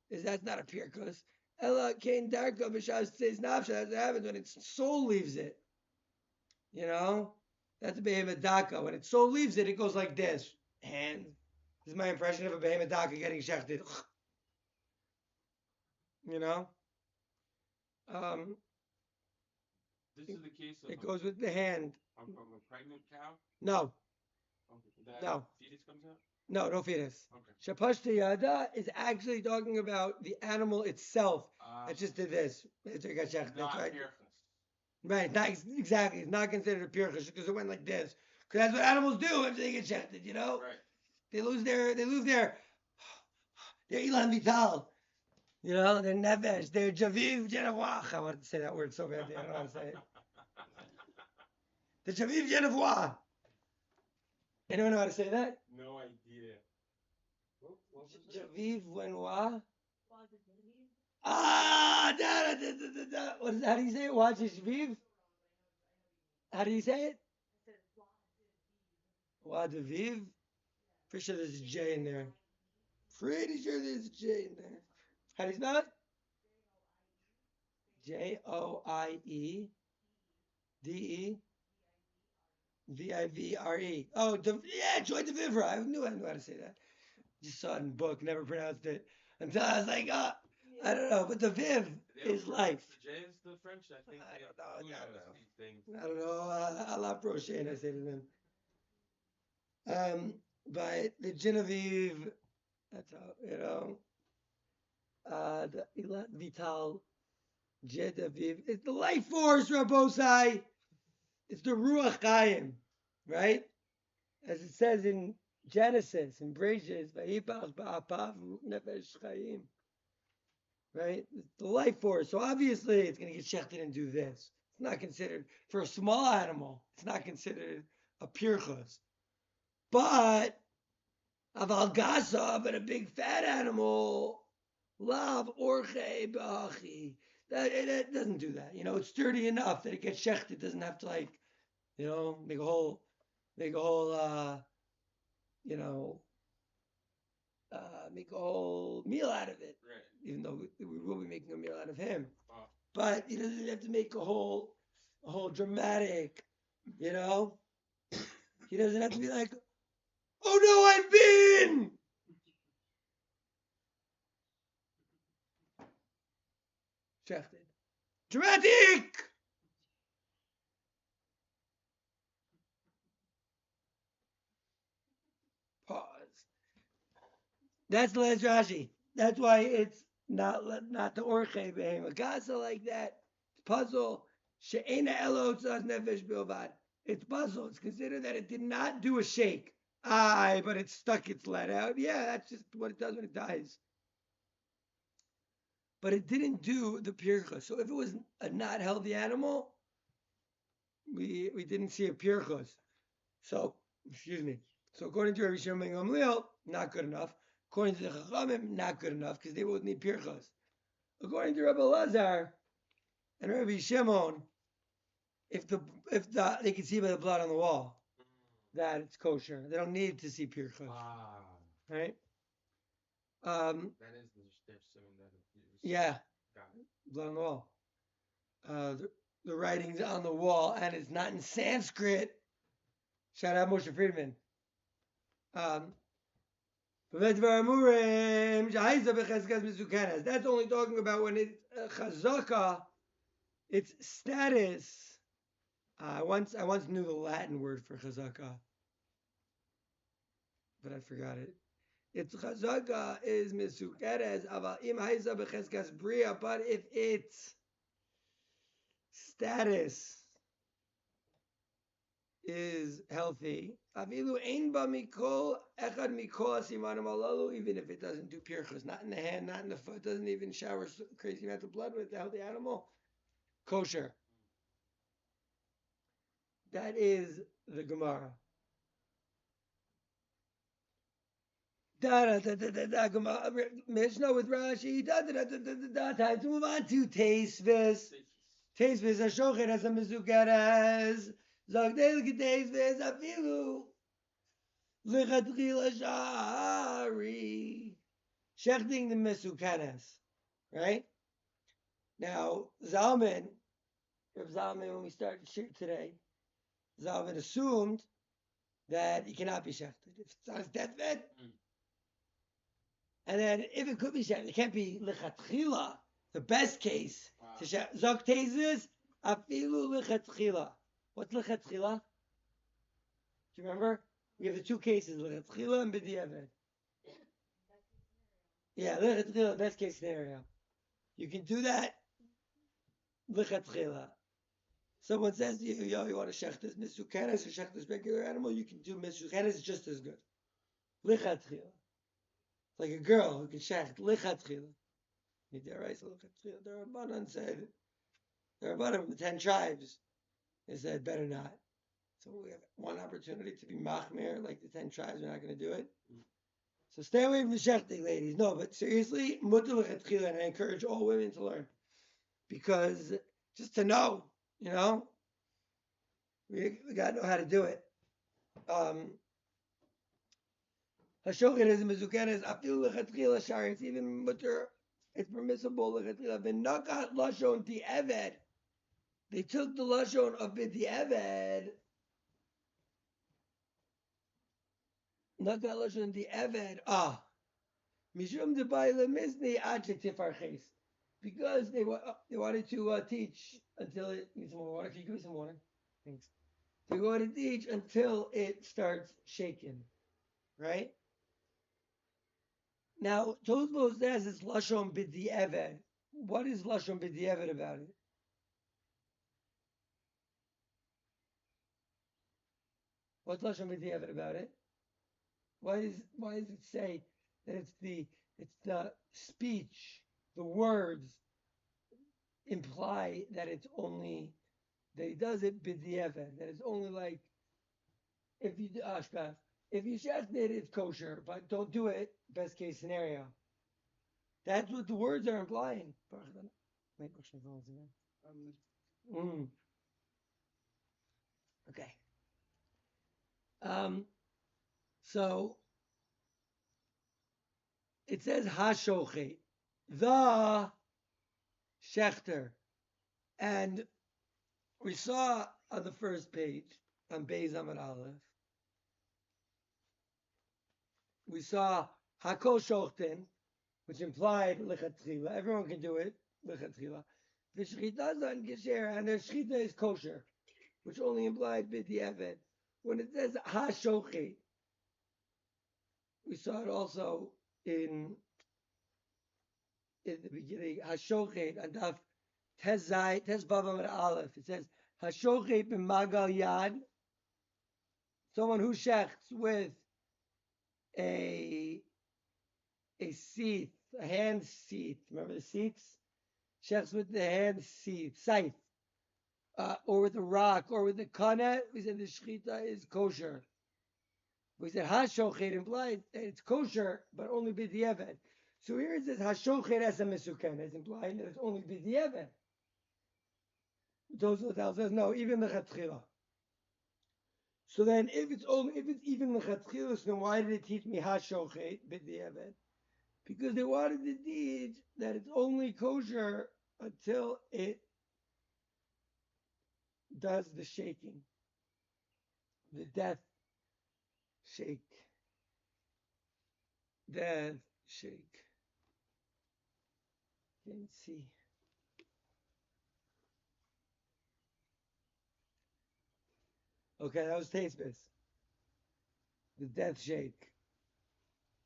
That's not a pirkus. Ella kain darka b'shas tzeis nafsha. That's what happens when its soul leaves it. That's a behemedaka. When its soul leaves it, it goes like this. Hand. This is my impression of a behemedaka getting shechted. This is the case of it goes with the hand. From a pregnant cow? No. Okay. No. Fetus comes out? No fetus. Okay. Shapashta yada is actually talking about the animal itself. It just did this. It got shechted. Not Right? pirchus. Not exactly. It's not considered a pirchus because it went like this. Because that's what animals do after they get shechted. Right. They lose their Ilan Vital. Their nefesh, their javiv genevois. I wanted to say that word so badly. I don't know how to say it. The javiv genevois. Anyone know how to say that? No idea. Javiv Genois. Da. What is? How do you say it? Watch Javiv. How do you say it? Wadaviv. Pretty sure there's a J in there. Pretty sure there's a J in there. How do you spell it? Joiedevre. Vivre. Oh, Joy Devivra. I knew how to say that. Just saw it in book, never pronounced it until I was like, I don't know. But the Viv is life. The J is the French, I think. I don't know. I love Brochet, I say to them. But the Genevieve, that's how, the Ilat Vital, Genevieve, it's the life force, Rabosai. It's the Ruach Chaim, right? As it says in Genesis, in Bereshis, Vayipach ba'apav nefesh chaim. right? It's the life force. So obviously it's going to get shechted and do this. It's not considered, for a small animal, it's not considered a pirchus. But aval gasa, but a big fat animal, lav orche ba'achi. That doesn't do that. You know, it's sturdy enough that it gets shechted. It doesn't have to like, you know, make a whole, you know, make a whole meal out of it. Right. Even though we will be making a meal out of him. Oh. But he doesn't have to make a whole dramatic, you know. He doesn't have to be like, oh no, I've been. Shechted. Dramatic. Pause. That's the last Rashi. That's why it's not the orche behem. A gaza like that. It's puzzle. She'ena elo tzaz nefesh bilvad. It's puzzle. It's considered that it did not do a shake. Aye, but it stuck its lead out. Yeah, that's just what it does when it dies. But it didn't do the pircha. So if it was a not healthy animal, we didn't see a pirchos. So, excuse me. So according to Rabbi Shimon ben Gamliel, not good enough. According to the Chachamim, not good enough because they both need pirchos. According to Rabbi Lazar and Rabbi Shimon, if they can see by the blood on the wall that it's kosher, they don't need to see pirchos, right? That is the Shimon that yeah, got it. blood on the wall. The writing's on the wall and it's not in Sanskrit. Shout out Moshe Friedman. That's only talking about when it's chazaka, its status. I once knew the Latin word for chazaka, but I forgot it. Its chazaka is misukeres, aval im haisa becheskas bria, but if its status is healthy, avilu ein ba mikol echad mikol asimanim alalu, even if it doesn't do pirchos, not in the hand, not in the foot, doesn't even shower crazy amounts of blood with the healthy animal, kosher. That is the Gemara. Mishnah with Rashi. Time to move on to Teisvis. Teisvis Hashochet as a Mizukeres. Zogdel Teisvis Afilu. Lichatchila Shari. Shechting the Misukeres. Right? Now, Zalman, when we started shir today, Zalman assumed that it cannot be shechted. If it's on his deathbed, and then if it could be shechted, it can't be lichatchila. The best case to shech. Zok tezis afilu lichatchila. What's lichatchila? Do you remember? We have the two cases, lichatchila and b'diavad. Yeah, lichatchila, best case scenario. You can do that lichatchila. Someone says to you, yo, you want to shech this misukeres or shech this regular animal? You can do misukeres just as good. Lichatchila. Like a girl who can shech lichatchila. The Rabbanan said, the Rabbanan from the 10 tribes, they said better not. So we have one opportunity to be machmir, like the 10 tribes are not going to do it. So stay away from the shechting, ladies. No, but seriously, mutar lichatchila, and I encourage all women to learn. Because just to know, you know, we got to know how to do it. Hashochet is a mezukeres afilu lechatchila shari. It's even mutter. It's permissible lechatchila. V'nakat lashon di'eved. They took the lashon of b'di'eved. Nakat lashon di'eved. Mishum debayla mizni adjective arches. Because they wanted to teach until it needs some more water. Can you give me some water? Thanks. They wanted to teach until it starts shaking, right? Now, Tosfos says it's lashon b'di'eved. What is lashon b'di'eved about it? What's lashon b'di'eved about it? Why does it say that it's the speech the words imply that it's only that he does it b'diavad, that it's only like if you ashkaf, if you shechted it, it's kosher, but don't do it. Best case scenario. That's what the words are implying. Mm. Okay. So it says hashochet, the shechter, and we saw on the first page on Beis Amud Aleph, we saw hakol shochten, which implied lichatchila. Everyone can do it lichatchila. The shechita is on gesher, and the shechita is kosher, which only implied b'diavad. When it says hashochet, we saw it also in the beginning. Hashochet and daf tes bava Amud Aleph. It says hashochet b'magal yad. Someone who shechts with a seat, a hand seat. Remember the seats? Shechts with the hand seat, scythe, or with a rock, or with a kanet. We said the shechita is kosher. We said hashochet implies it's kosher, but only b'diavad. So here it says hashochet as a mesuken, it's implying that it's only b'diavad. Those tells us no, even the chatchila. So then, if it's even the chatchila, then why did it teach me hashochet b'diavad? Because they wanted to teach that it's only kosher until it does the shaking, the death shake. Death shake. Didn't see. Okay, that was Tasteless. The death shake.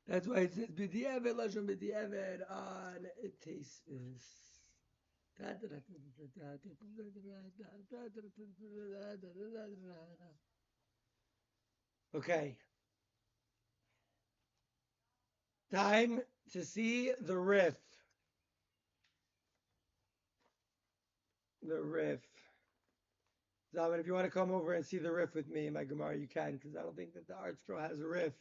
That's why it says b'diavad, lashon b'diavad on Tasteless. Okay. Time to see the riff. The riff. Zaman, if you want to come over and see the riff with me in my Gemara, you can, because I don't think that the art scroll has a riff.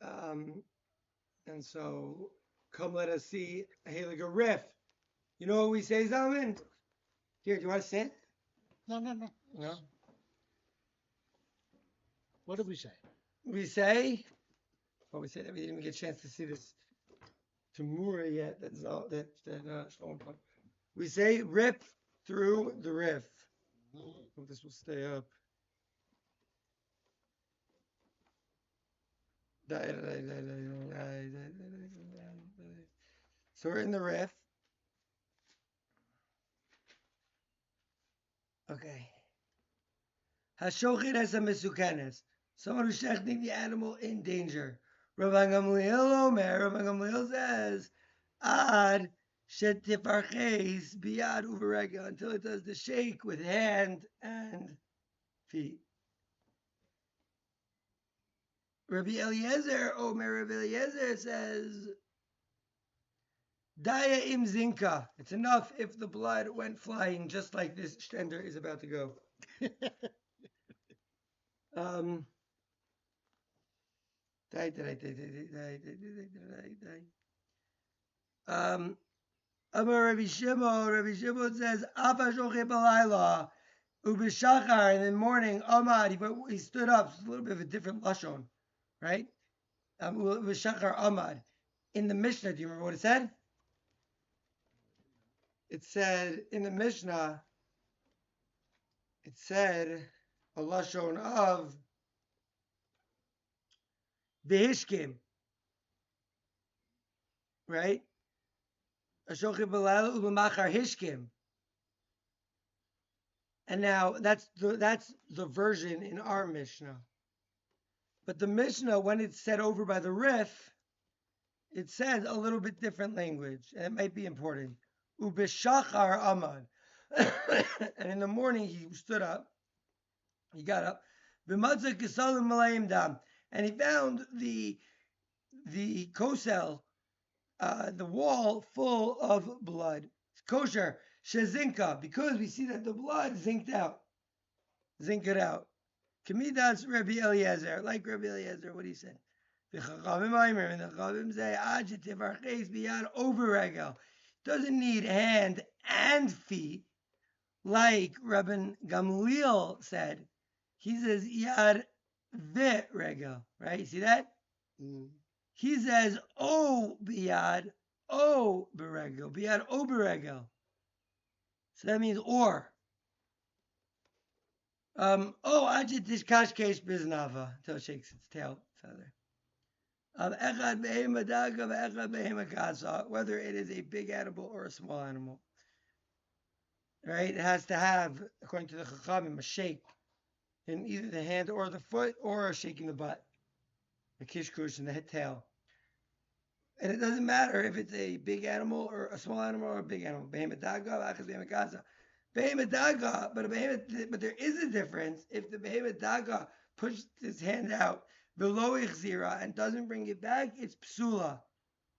And so, come let us see a Haliga riff. You know what we say, Zaman? Here, do you want to sit? No. No. What did we say? We say that we didn't even get a chance to see this Tamura yet. We say rip through the riff. Hope this will stay up. So we're in the riff. Okay. Hashochet as a mesukenes. Someone who's shechting the animal in danger. Rav Gamliel says, Ad shetifarches biyad uverega, until it does the shake with hand and feet. Rabbi Eliezer says, Daya im zinka. It's enough if the blood went flying, just like this shtender is about to go. Amar Rabbi Shimon says, Afa shoche balayla, ubishachar, in the morning, Amad, he stood up. It's a little bit of a different lashon, right? Ubishachar Amad. In the Mishnah, do you remember what it said? It said, in the Mishnah, it said a lashon of Vehishkim, right? Ashochet balayla ubimachar hishkim. And now that's the version in our Mishnah. But the Mishnah, when it's said over by the Rif, it says a little bit different language, and it might be important. Ubishachar Amad. And in the morning he stood up, he got up, B'matzah kisalim malayim dam, and he found the kosel the wall full of blood. It's kosher. Shezinka, because we see that the blood zinked out. Zink it out. Kamidas Rabbi Eliezer, like Rabbi Eliezer, what he said. The Chachamim Aimer, and the Chachamim say, adjective arches biyad over regel. Doesn't need hand and feet, like Rabbi Gamliel said. He says yad ve regel, right? You see that? Mm. He says o biyad o beregel, biyad o beregel. So that means or. Ajit is kashkesh biznava until it shakes its tail feather. Echad behema daga, echad behema gaza, whether it is a big animal or a small animal. Right? It has to have, according to the Chachamim, a shake in either the hand or the foot, or a shake in the butt, a kishkush in the head tail. And it doesn't matter if it's a big animal or a small animal or a big animal. Behema daga, echad behema gaza. Behemoth daga, but there is a difference if the behemoth daga pushes his hand out below ichzira and doesn't bring it back. It's psula,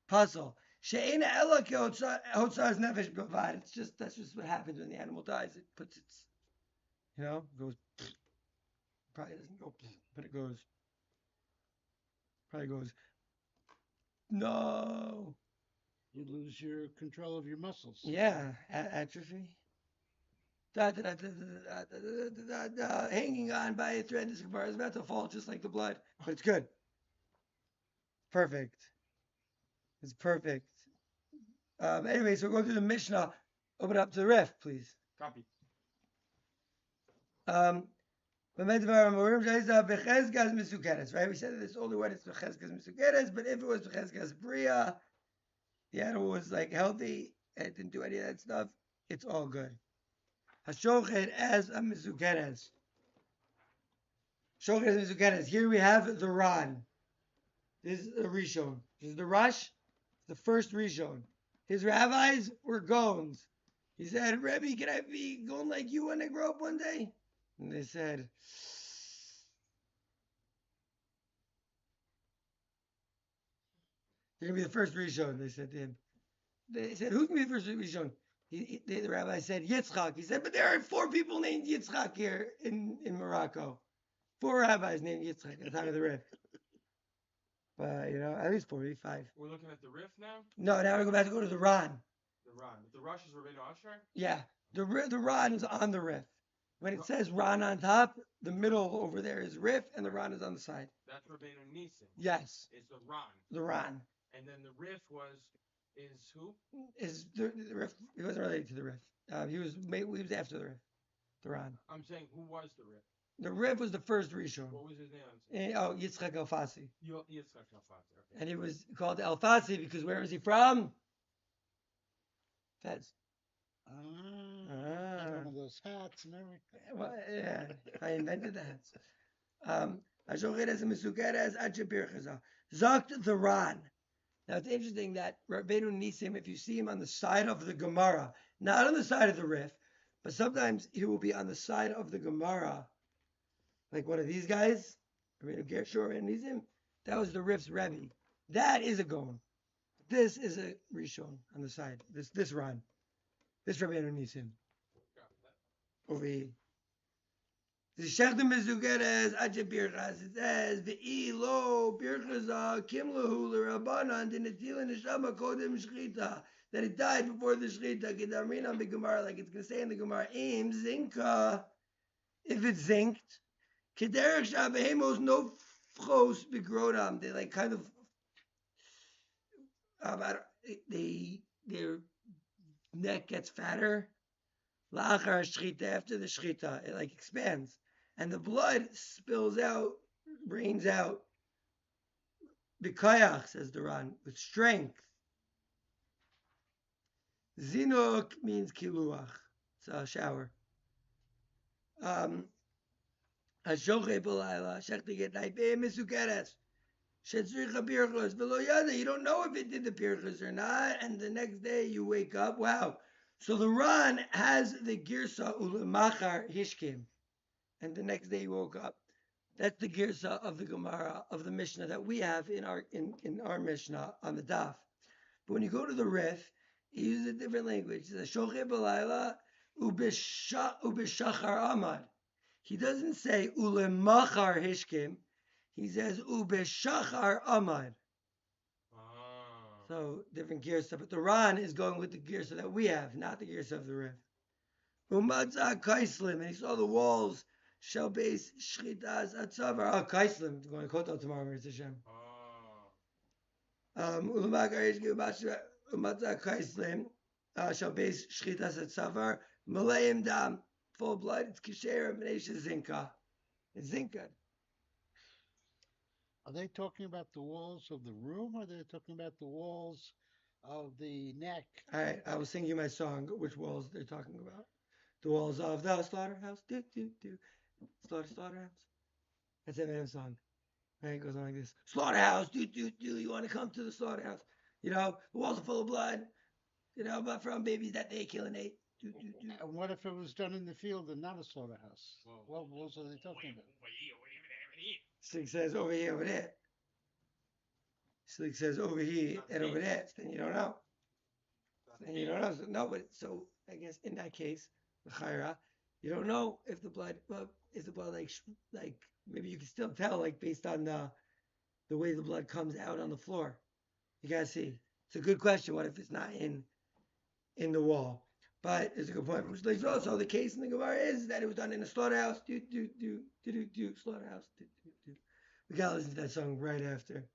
puzzle. She'ena ela hotzaz nefesh bavad. That's just what happens when the animal dies. It puts its, goes. Probably doesn't go, but it goes. Probably goes. No. You lose your control of your muscles. Yeah, atrophy. Hanging on by a thread. This Gemara is about to fall just like the blood, but it's good. Perfect. It's perfect. Anyway, so we'll go through the Mishnah. Open up to the Rif, please. Copy. Right? We said that it's only when it's Bechezkas Misukeres, but if it was Bechezkas Bria, the animal was like healthy and it didn't do any of that stuff, it's all good. Hashochet as a Misukeres. Shochet as a Misukeres. Here we have the Ran. This is the Rishon. This is the Rush, the first Rishon. His rabbis were Gones. He said, Rebbe, can I be Gon like you when I grow up one day? And they said, you're going to be the first Rishon, they said to him. They said, who's going to be the first Rishon? The rabbi said, Yitzchak. He said, but there are 4 people named Yitzchak here in Morocco. 4 rabbis named Yitzchak at the time of the Rif. But, at least 4, maybe 5. We're looking at the Rif now? No, now we're about to go to the Ran. The Ran. The Rush is Rabbeinu Asher? Yeah. The Ran is on the Rif. When it says Ran on top, the middle over there is Rif, and the Ran is on the side. That's Rabbeinu Nissen. Yes. It's the Ran. The Ran. And then the Rif is who? Is the Rif? He wasn't related to the Rif. He was after the Rif. The Ran. I'm saying, who was the Rif? The Rif was the first Rishon. What was his name? Yitzchak Elfasi. Yitzchak Elfasi. Okay. And he was called Elfasi because where is he from? Fez. One of those hats and everything. Well, yeah, I invented the hats. Zokt the Ran. Now it's interesting that Rabbeinu Nisim, if you see him on the side of the Gemara, not on the side of the Rif, but sometimes he will be on the side of the Gemara, like one of these guys, Rabbeinu Gershor and Nisim. That was the Rif's Rebbe. That is a Gon. This is a Rishon on the side. This Ran. This Rabbeinu Nisim. Over here. The Shechtim Mezugeres Ache Birchas. It says, Ve'i lo Birchaza Kimlahu L'Rabbanan Dinatila Neshama Kodem Shchita. That it died before the Shchita. Kedamrin on the Gemara, like it's going to say in the Gemara, Im Zinka. If it's zinked, Kederech Shabehemos no Fchos Begrodam. They like kind of, their neck gets fatter. Lachar shchita, after the shchita, it like expands, and the blood spills out, rains out. B'koyach, says the Ran, with strength. Zinok means kiluach. It's a shower. Hashoche b'layla, shechti get naipeh misukeres. Shetzricha birchos v'lo yada. You don't know if it did the birchos or not, and the next day you wake up. Wow. So the Ran has the girsa ulemachar hishkim, and the next day he woke up. That's the girsa of the Gemara of the Mishnah that we have in our Mishnah on the daf. But when you go to the Rif, he uses a different language. He says, Shoche Balayla ubeshachar amad. He doesn't say ulemachar hishkim. He says ubeshachar amad. So different girsa, but the Ran is going with the girsa that we have, not the girsa of the Rif. Umatzah kaislim, and he saw the walls. Shall base shchitas atzavar. Oh, kaislim. Going to Kotel tomorrow, Mirza Hashem. Umatzah kaislim. Shall base shchitas atzavar. Malayim dam. Full blood. It's kisher b'neisha zinka. It's zinka. Are they talking about the walls of the room, or are they talking about the walls of the neck? All right, I will sing you my song. Which walls they're talking about? The walls of the slaughterhouse. Do do do. Slaughterhouse. That's Eminem's song. Right? It goes on like this. Slaughterhouse. Do do do. You want to come to the slaughterhouse? You know, the walls are full of blood. You know, but from babies that they kill and ate. Do do do. And what if it was done in the field and not a slaughterhouse? What walls are they talking about? Slick says over here, over there. Slick says over here and over there. Then you don't know. And you don't know. So, no, but so I guess in that case, the chayra, you don't know if the blood, well, is the blood like maybe you can still tell like based on the way the blood comes out on the floor. You gotta see. It's a good question. What if it's not in the wall? But it's a good point. Which leads also the case in the Gemara is that it was done in a slaughterhouse. Slaughterhouse. We gotta listen to that song right after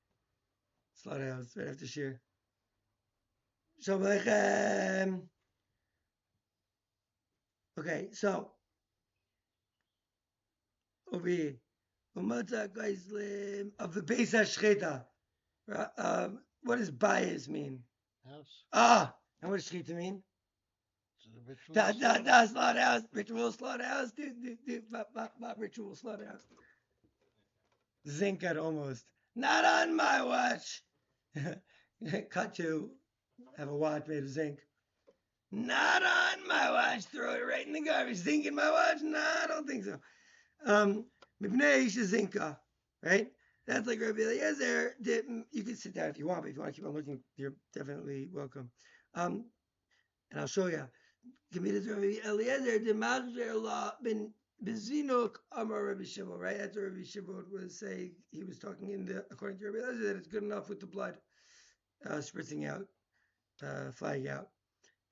slaughterhouse, right after Shir. Shalom Aleichem. Okay, so over here, of the Beis HaShchita. What does bias mean? House. And what does shchita mean? Ritual Slaughterhouse, ritual slaughterhouse, ritual slaughterhouse. Zinkat almost. Not on my watch. Cut to have a watch made of zinc. Not on my watch. Throw it right in the garbage. Zinc in my watch? No, I don't think so. Mipnei zinka, right? That's like Rabbi Eliezer. You can sit down if you want, but if you want to keep on looking, you're definitely welcome. And I'll show you. Rabbi Eliezer de Magzer La ben Bezinuk Amar Rabbi Shimon, right? That's what Rabbi Shimon was saying. He was talking according to Rabbi Eliezer, that it's good enough with the blood spritzing out, flying out.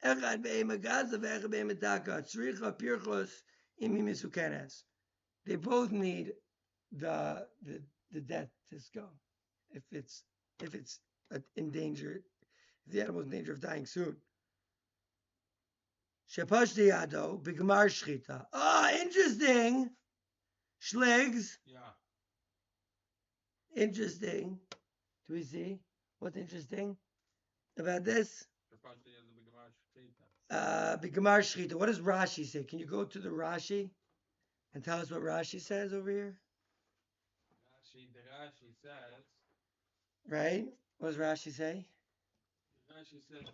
Echad be'emagaza ve'echad be'emadaka tzricha pirchos imi misukenes. They both need the death to go. If it's in danger, if the animal's in danger of dying soon. Shepashti yado b'gemar shchita. Interesting. Schlegs. Yeah. Interesting. Do we see what's interesting about this? B'gemar shchita. What does Rashi say? Can you go to the Rashi and tell us what Rashi says over here? Rashi says. Right? What does Rashi say? Rashi says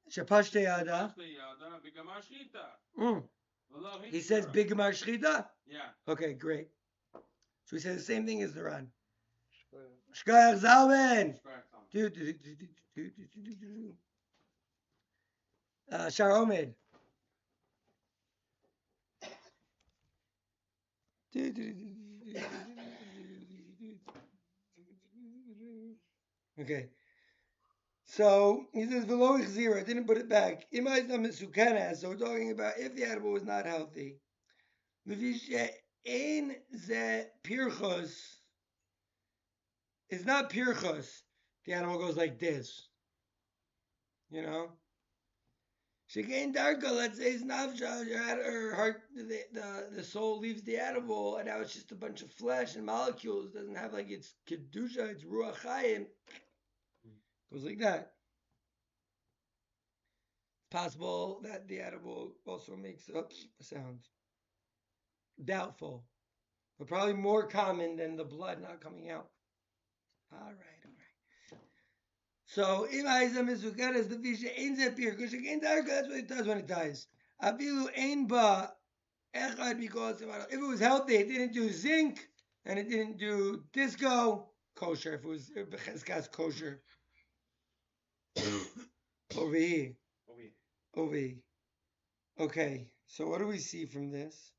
Shapashte yada. He says b'gemar shchita? Yeah. Okay, great. So he says the same thing as the Ran. Shkoyach Zalman. Shar Omed. Okay. So he says below zero. I didn't put it back. So we're talking about if the animal was not healthy. It's not pirchos. The animal goes like this. You know? Shekein darka, let's say it's nafsha, her heart, the soul leaves the animal, and now it's just a bunch of flesh and molecules. It doesn't have like its kedusha, its ruach chayim. Goes like that. It's possible that the animal also makes a sound. Doubtful, but probably more common than the blood not coming out. All right. So, if Aizam is Zukaras, the fish ain't that pure, because again, that's what it does when it dies. Afilu ain ba echad because if it was healthy, it didn't do zinc and it didn't do disco, kosher. If it was b'cheskas kosher. Over here. Oh, yeah. Over here. Okay, so what do we see from this?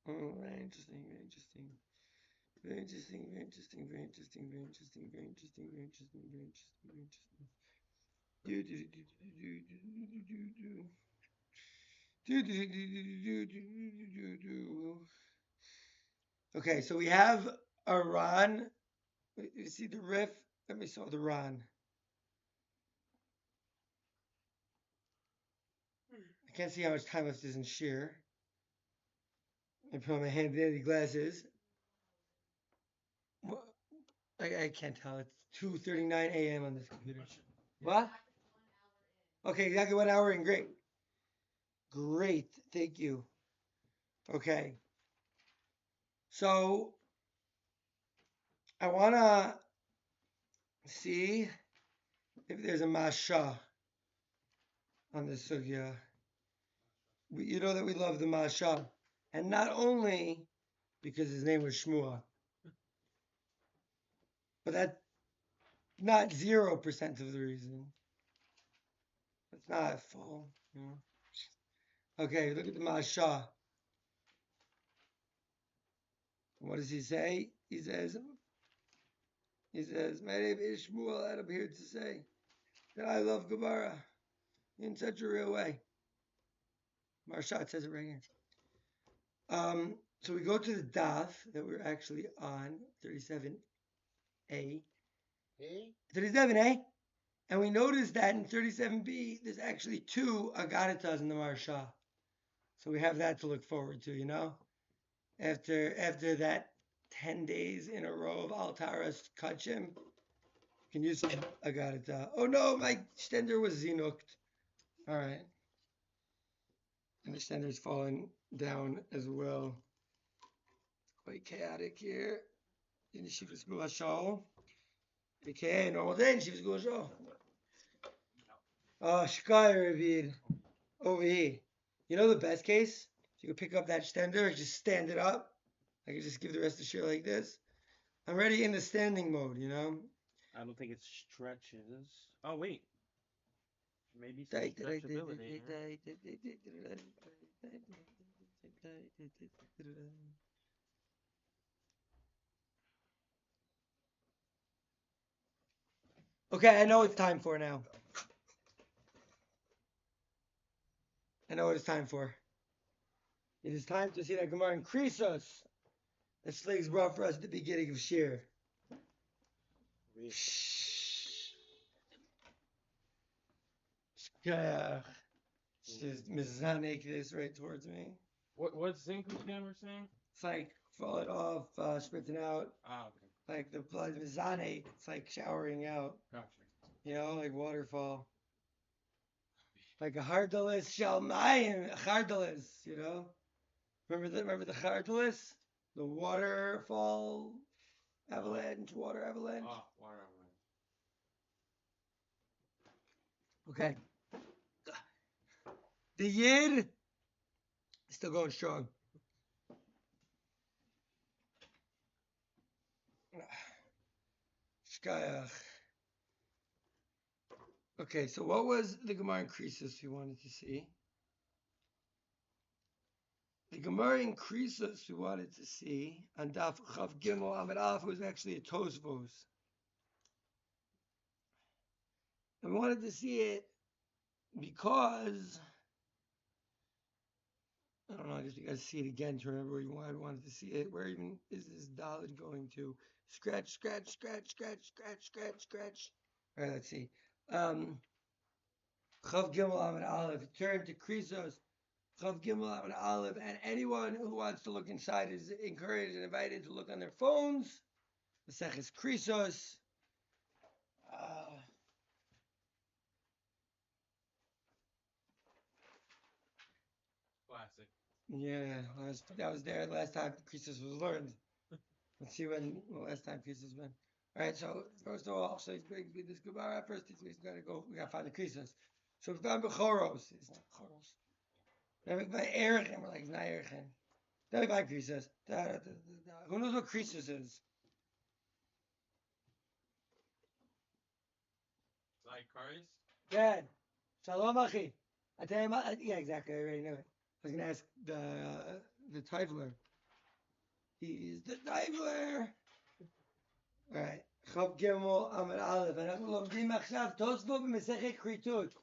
Oh, very interesting, very interesting. Very interesting, very interesting, very interesting, very interesting, very interesting, very interesting, very interesting, very interesting. Okay, so we have a Ran. You see the riff? Let me saw the Ran. I can't see how much time left is in shear. I put on my hand dandy glasses. I can't tell. It's 2:39 a.m. on this computer. What? Okay, exactly 1 hour in. Great. Great. Thank you. Okay. So I want to see if there's a masha on this sugya. You know that we love the masha. And not only because his name was Shmuel, but that's not 0% of the reason. It's not full. You know? Okay, look at the masha. What does he say? He says, my name is Shmuel, and I'm here to say that I love Gemara in such a real way. Marshat says it right here. So we go to the daf that we're actually on, 37a. 37a. And we notice that in 37b, there's actually 2 agaritas in the Marsha. So we have that to look forward to, you know? After that 10 days in a row of Altaras Kachim, you can use some agarita. Oh no, my stender was zinukt. All right. And the stender's falling down as well. Quite chaotic here. In the Shivas Gulashal. Okay, normal day in Shivas Gulashal. Shkai Ravid. Over here. You know the best case? You can pick up that stender and just stand it up. I can just give the rest of the shit like this. I'm already in the standing mode, you know? I don't think it stretches. Oh, wait. Maybe some stretchability. Okay, I know what it's time for now. I know what it's time for. It is time to see that Gemara increase us. That Slig's brought for us at the beginning of Shir. Yeah. She's Mrs. Hanek this right towards me. What's zinc again we're saying? It's like falling off, sprinting out. Ah, okay. Like the blood Mizane, it's like showering out. Gotcha. You know, like waterfall. Like a hardalis shalmayim, hardalis, you know? Remember the hardalis? The waterfall avalanche, water avalanche? Ah, water avalanche. Okay. The Yid is still going strong. Shkayach. Okay, so what was the Gemara increases we wanted to see? The Gemara increases we wanted to see on Daf Chav Gimel Amid Aleph was actually a Tosvos. And we wanted to see it because I don't know, I guess we gotta see it again to remember where you wanted to see it. Where even is this Dalit going to? Scratch, scratch, scratch, scratch, scratch, scratch, scratch. Alright, let's see. Chav Gimel Amid Aleph. Turn to Krisos. Chav Gimel Amid Aleph. And anyone who wants to look inside is encouraged and invited to look on their phones. Maseches Krisos. Classic. Yeah, that was there last time Krisos was learned. Let's see when the last time Krisos been. All right, so first of all, so he's going to be this Gemara. First, we gotta find the Krisos. So we found Bechoros. It's not Choros. Then we find Erichin. We're like, it's not Erichin. Then we find Krisos. Who knows what Krisos is? Ikaris. Good. Shalom, Achi. I tell you, yeah, exactly. I already knew it. I was going to ask the Tivler. He's the Tivler. All right. Chav Gimel Amar Aleph. אנחנו לומדים עכשיו תוספות במסכת כריתות.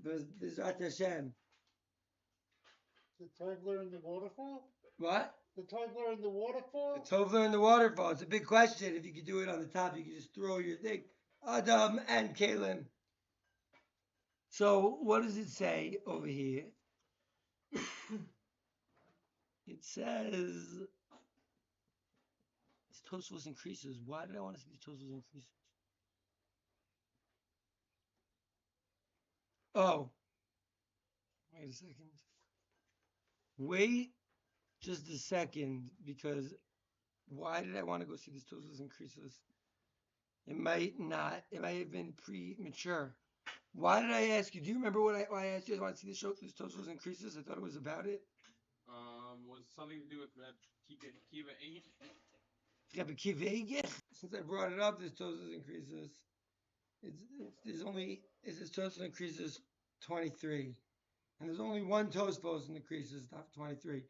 בעזרת Hashem. The toddler in the waterfall? What? The toddler in the waterfall? The Tovler in the waterfall. It's a big question. If you could do it on the top, you could just throw your thing. Adam and Kalim. So what does it say over here? It says Tosfos increases. Why did I want to see the Tosfos increases? Oh, wait a second. Wait just a second, because why did I want to go see this Tosfos increases? It might not. It might have been premature. Why did I ask you? Do you remember why I asked you? I want to see this Tosfos increases. I thought it was about it. Was something to do with Kiva 8? Yeah, but since I brought it up, this Tosfos increases. It says Tosfos increases 23, and there's only one Tosfos in the creases, top 23.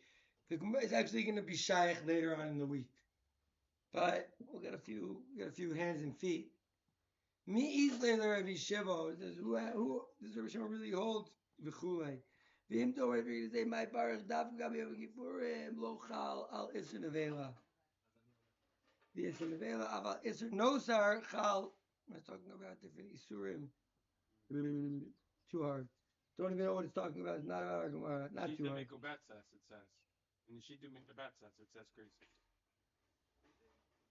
It's actually going to be shaykh later on in the week, but we'll get a few hands and feet. Mi Isle Rabbi Shiva. Who does Rabbi Shiva really hold? V'chulei. V'im to whatever you say, my baruch daf gam yom kippurim lo chal al iser nevela. The iser nevela aval iser nosar chal. I was talking about different isurim. Too hard. Don't even know what it's talking about. It's not about our Gemara. Not too hard. It says. In the Shitu Mikabatsas, it says crazy.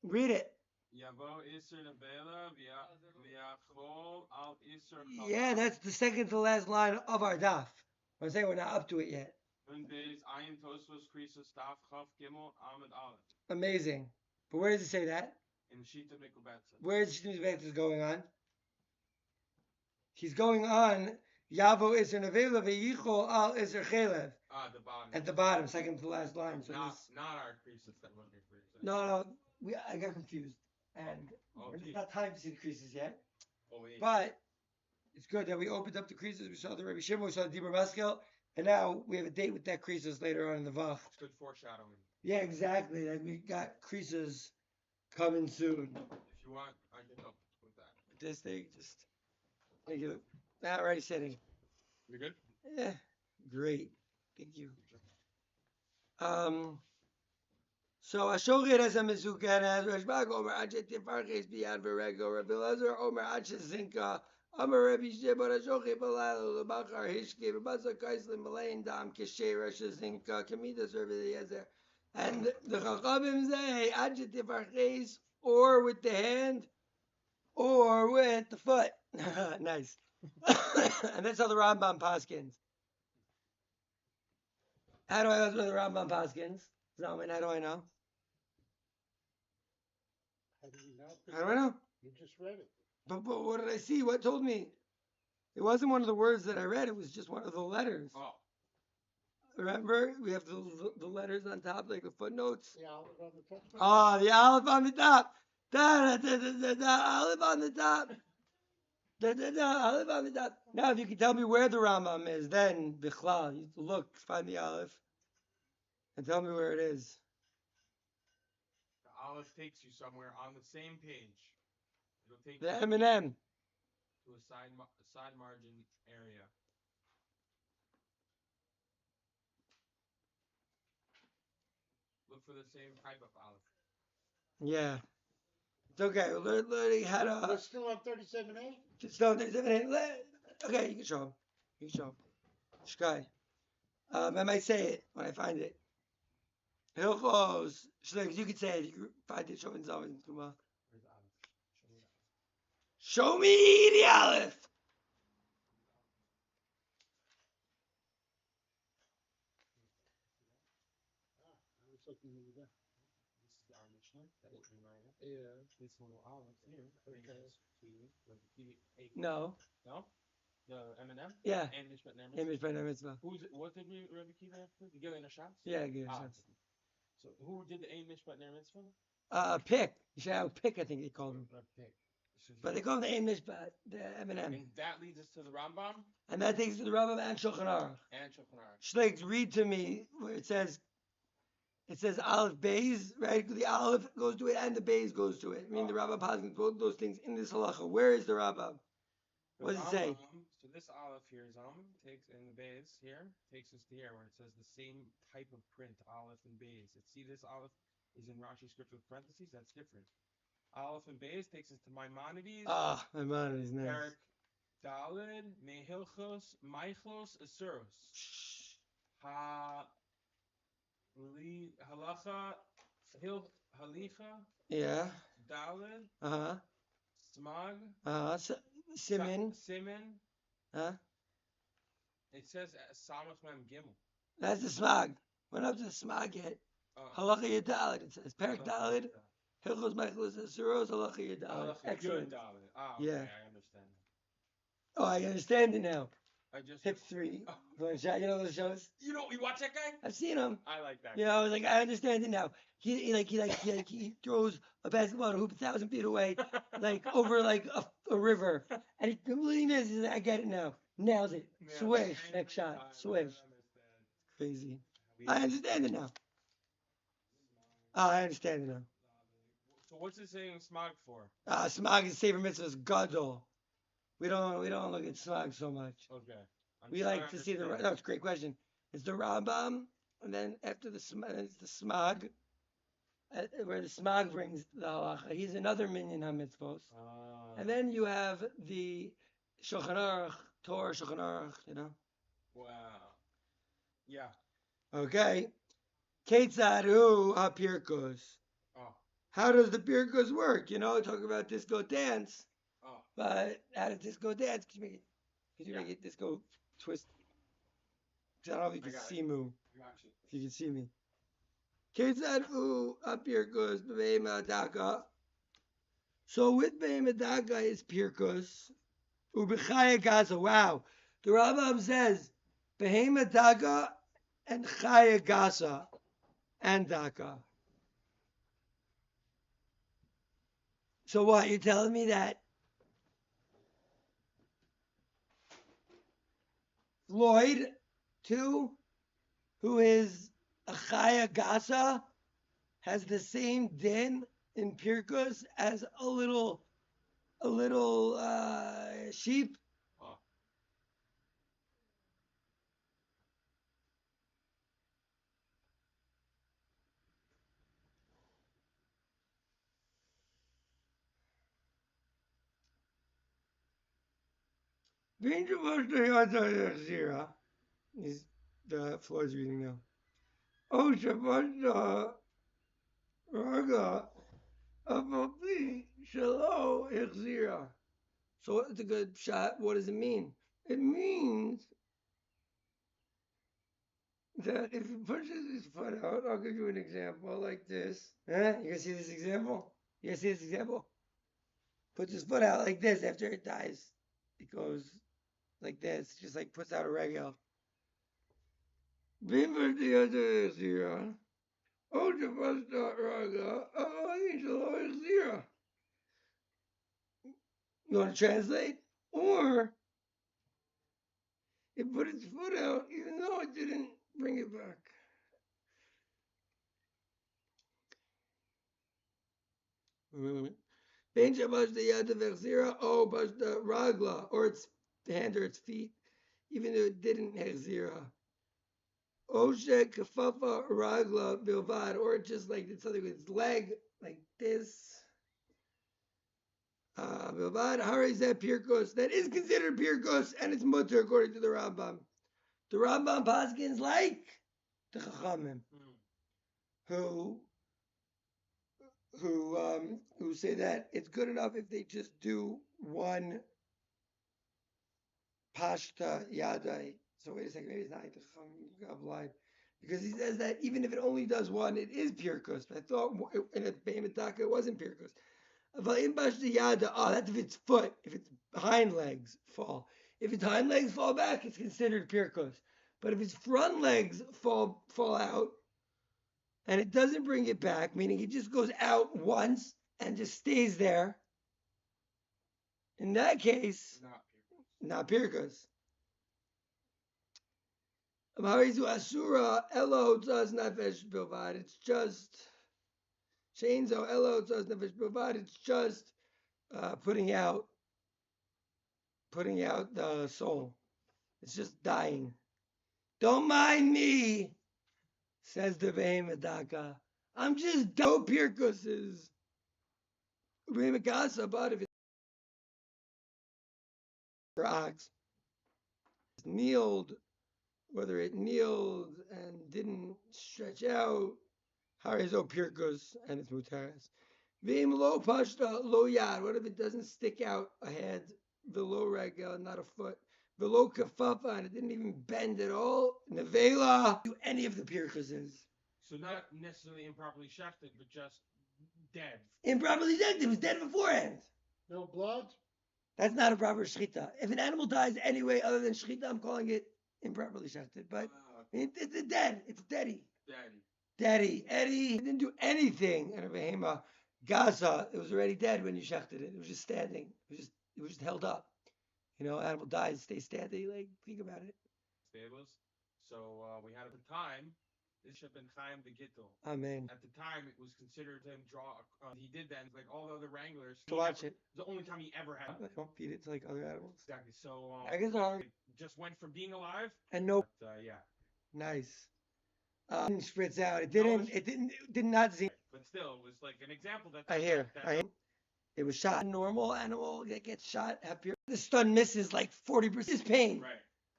Read it. Yavo iser nevela v'yachol al iser chal. Yeah, that's the second to last line of our daf. I'm saying we're not up to it yet. And there's Ayin Tosfos Krisus Daf Chav Gimel Amid Aleph. Amazing. But where does it say that? In Shita Mikubatsa. Where is Shita Mikubatsa going on? He's going on Yavo Iser Nevela v'yichol al Iser Chelev. The bottom. At the bottom, second to last line. So not our creases that look at creases. No, I got confused. And it's not time to see the creases yet. But it's good that we opened up the creases. We saw the Rabbi Shimon, we saw the Dibur Maskel, and now we have a date with that creases later on in the Vach. It's good foreshadowing. Yeah, exactly. Like we got creases coming soon. If you want, I can help with that. This thing, just thank you. Alrighty, sitting. You good? Yeah, great. Thank you. So Ashochet as a Mizukan as Rashbag Omer Achet Tifarches beyond Verego Rabbi Lazar Omer Achet Zinka Omer Rabbi Shimon Ashochet Balalo Lebachar Hishke Babasa Kaislim Malayin Dam Keshe Rosh Zinka Kamidas Rabbi Eliezer, and the Chachamim say Achet Tifarches, or with the hand or with the foot. Nice. And that's how the Rambam paskins. How do I know the Rambam paskins? Zalman, how do I know? How do you know? How do I know? You just read it. But what did I see? What told me? It wasn't one of the words that I read. It was just one of the letters. Oh. Remember? We have the letters on top, like the footnotes. The olive on the top. Oh, the olive on the top. The olive on the top. The olive on the top. Now, if you can tell me where the Rambam is, then Bichlal, you look, find the olive, and tell me where it is. The olive takes you somewhere on the same page. It'll take The you M&M. to a side margin area. Look for the same type of olive. Yeah. It's okay. We're learning how to. We're still on 37A? Just no, there's okay, you can show him. You can show him. Shkai. I might say it when I find it. Hilchos. You can say it. You can find it. Show me the olive. Where's the olive? Show me the olive. I was looking at that. This is our Mishnah that we're doing right now. Yeah. This little olive here. Okay. No. No? The M&M? Yeah. And Mishpat Ner Image by mitzvah. What did Rabbi Kiva have? You give it in a shot? Yeah, good. So who did the Ein Mishpat Ner Mitzvah? Pick. You should have a pick, I think they called him. Pick. But they call him the Ein Mishpat, the Eminem. And that leads us to the Rambam And that takes us to the Rambam and Shulchan Aruch. and Shulchan Aruch. Shleiks, read to me where it says Aleph Beis, right? The Aleph goes to it and the Beis goes to it. I mean, the Rambam posits both those things in this halacha. Where is the Rambam? What does it say? So this Aleph here is takes in the Beis here takes us to here where it says the same type of print Aleph and Beis. See this Aleph is in Rashi script with parentheses. That's different. Aleph and Beis takes us to Maimonides. Maimonides, nice. Perik Dalid Mehilchos Maichlos Asuros. Halacha Halicha. Yeah. Dalid. Smag. Simin. Simin. Huh? It says Samach Mem Gimel. That's the smog. Went up to the smog yet. Halacha Yadalid. It says Perik Dalid. Hilchos Maichlos Asuros. Halacha Yadalid. Excellent. Yeah. Yeah. I understand. Oh, I understand it now. I just Hip 3. You know those shows? You watch that guy? I've seen him. I like that. You know, I was like, I understand it now. He throws a basketball at a hoop 1,000 feet away, like over like a river, and he completely misses. He's like, I get it now. Nails it. Yeah, Swish. Next shot. Swish. Crazy. I understand it now. I understand it now. So what's it saying smog for? Smog is Sefer Mitzvah's gadol. We don't look at smog so much. Okay. We like to see the. No, it's a great question. It's the Rambam, and then after the smog, it's the smog, where the smog brings the halacha. He's another minyan hamitzvos. And then you have the Shulchan Aruch, Torah Shulchan Aruch. You know. Wow. Yeah. Okay. Ketzad hu hapirkos. Oh. How does the pirkos work? You know, talk about disco dance. Oh. But how does disco dance? Could you make it disco twist? I don't know if you can see me. If you can see me. Ketzad hu hapirkos b'beim hadaka. So with beim hadaka is pirkos. Ubechaya gaza. Wow. The Rambam says beim hadaka and chaya gaza and daka. So what? You're telling me that Floyd, too, who is a chaya gasa, has the same din in pirkos as a little sheep? Is the Floyd's reading now. Oh, Shabbat Raga Ababi Shalo Ichzira. So it's a good shot. What does it mean? It means that if he pushes his foot out, I'll give you an example like this. Huh? You guys see this example? You guys see this example? Puts his foot out like this after it dies. It goes like this, just like puts out a regular. You want to translate? Or it put its foot out even though it didn't bring it back. Ben Shabash the Yad Vechzira, oh, Bash the Ragla, or its hand or its feet, even though it didn't Hechzira. Oshe Kafafa Ragla Bilvad, or just like it's something with its leg, like this. Bilvad Harizeh Pirkos, that is considered Pirkos, and it's mutter according to the Rambam. The Rambam Paskins like the Chachamim, who say that it's good enough if they just do one pashta yadai. So wait a second, maybe it's not like the Chacham got blind, because he says that even if it only does one, it is pirkos. But I thought in a beimataka it wasn't pirkos. But in pashta yada, that's if its foot, if its hind legs fall. If its hind legs fall back, it's considered pirkos. But if its front legs fall out, and it doesn't bring it back, meaning it just goes out once and just stays there, In that case, Not not pirkus. Amarizu asura elo does nefesh bilvad. It's just Shainzo elo does nefesh bilvad. It's just putting out the soul. It's just dying. Don't mind me, says the Behemadaka. I'm just no pirkuses. Behemadaka, but if it's for ox, kneeled, whether it kneeled and didn't stretch out, harizo pirkus, and it's mutaras. Vim lo pashta lo yad. What if it doesn't stick out a head? Velo regel, not a foot. Velo kafafa, and it didn't even bend at all. Nevela, do any of the pirkuses. So not necessarily improperly shafted, but just dead. Improperly dead. It was dead beforehand. No blood? That's not a proper shechita. If an animal dies anyway other than shechita, I'm calling it improperly shechted. But it's dead. It's deady. Daddy. Eddie didn't do anything in a behema. Gaza, it was already dead when you shechted it. It was just standing. It was just held up. You know, animal dies, stay standing. Like, think about it. Stables. So we had at the time, this should have been Chaim the Gittel. Amen. At the time, it was considered him draw. He did that, like all the other wranglers. To watch it. The only time he ever had. They don't feed it to like other animals. Exactly. So I guess it just went from being alive. and no. But, yeah. Nice. Didn't spritz out. It did not seem. But still, it was like an example that. I hear. It was shot. A normal animal that gets shot at pure. The stun misses like 40% his pain.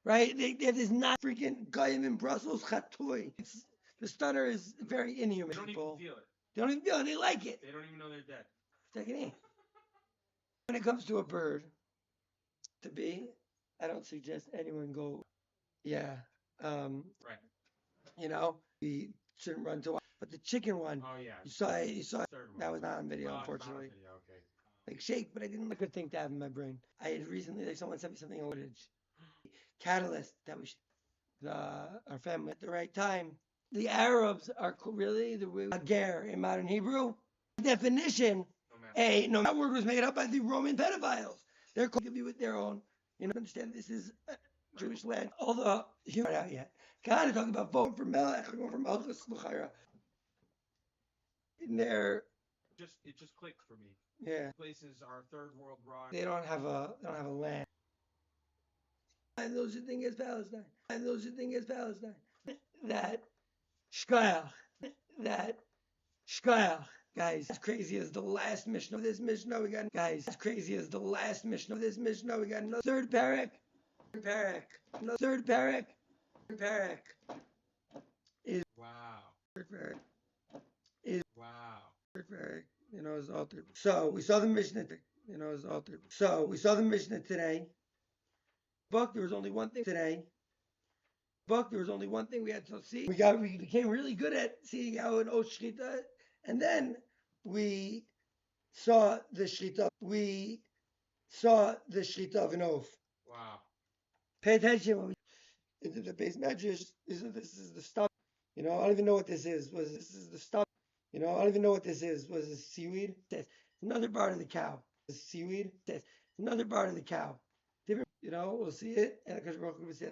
Right? They have this not freaking goyim in Brussels chatoy. The stunner is very inhuman. They don't even feel it. They don't even feel it. They like it. They don't even know they're dead. Shteigin. When it comes to a bird, I don't suggest anyone go. Yeah. Right. You know, we shouldn't run to. But the chicken one. Oh yeah. You saw Third one. that was not on video, Oh, it's not on unfortunately. video, okay. Like shake, but I didn't like a good thing to have in my brain. I had recently, like someone sent me something on footage. Catalyst that we should, our family at the right time. The Arabs are really the way ger in modern Hebrew. Definition, that word was made up by the Roman pedophiles. They're called to be with their own. You know, understand this is Jewish land. Although you're not out yet. Kind of talking about voting for Melech, going for Malchus L'chaira. In there, it just clicked for me. yeah. Places are third world run. They don't have a land. And those who think it's Palestine. That shkayach. Guys, as crazy as the last Mishnah of this Mishnah, we got as crazy as the last Mishnah of this Mishnah, we got another third parak. Third parak is Wow. third parak. Wow. Third parak, is altered. So we saw the Mishnah, is altered. So we saw the Mishnah today. Book, there was only one thing today. There was only one thing we had to see. We became really good at seeing how an oath shchita, and then we saw the shchita. Of an oath. Wow. Pay attention when we into the base measures. This is the stuff. I don't even know what this is. This is the stuff. I don't even know what this is. Was this seaweed? It's another part of the cow. Seaweed. It's another part of the cow. Different. We'll see it, and because we're going to see it.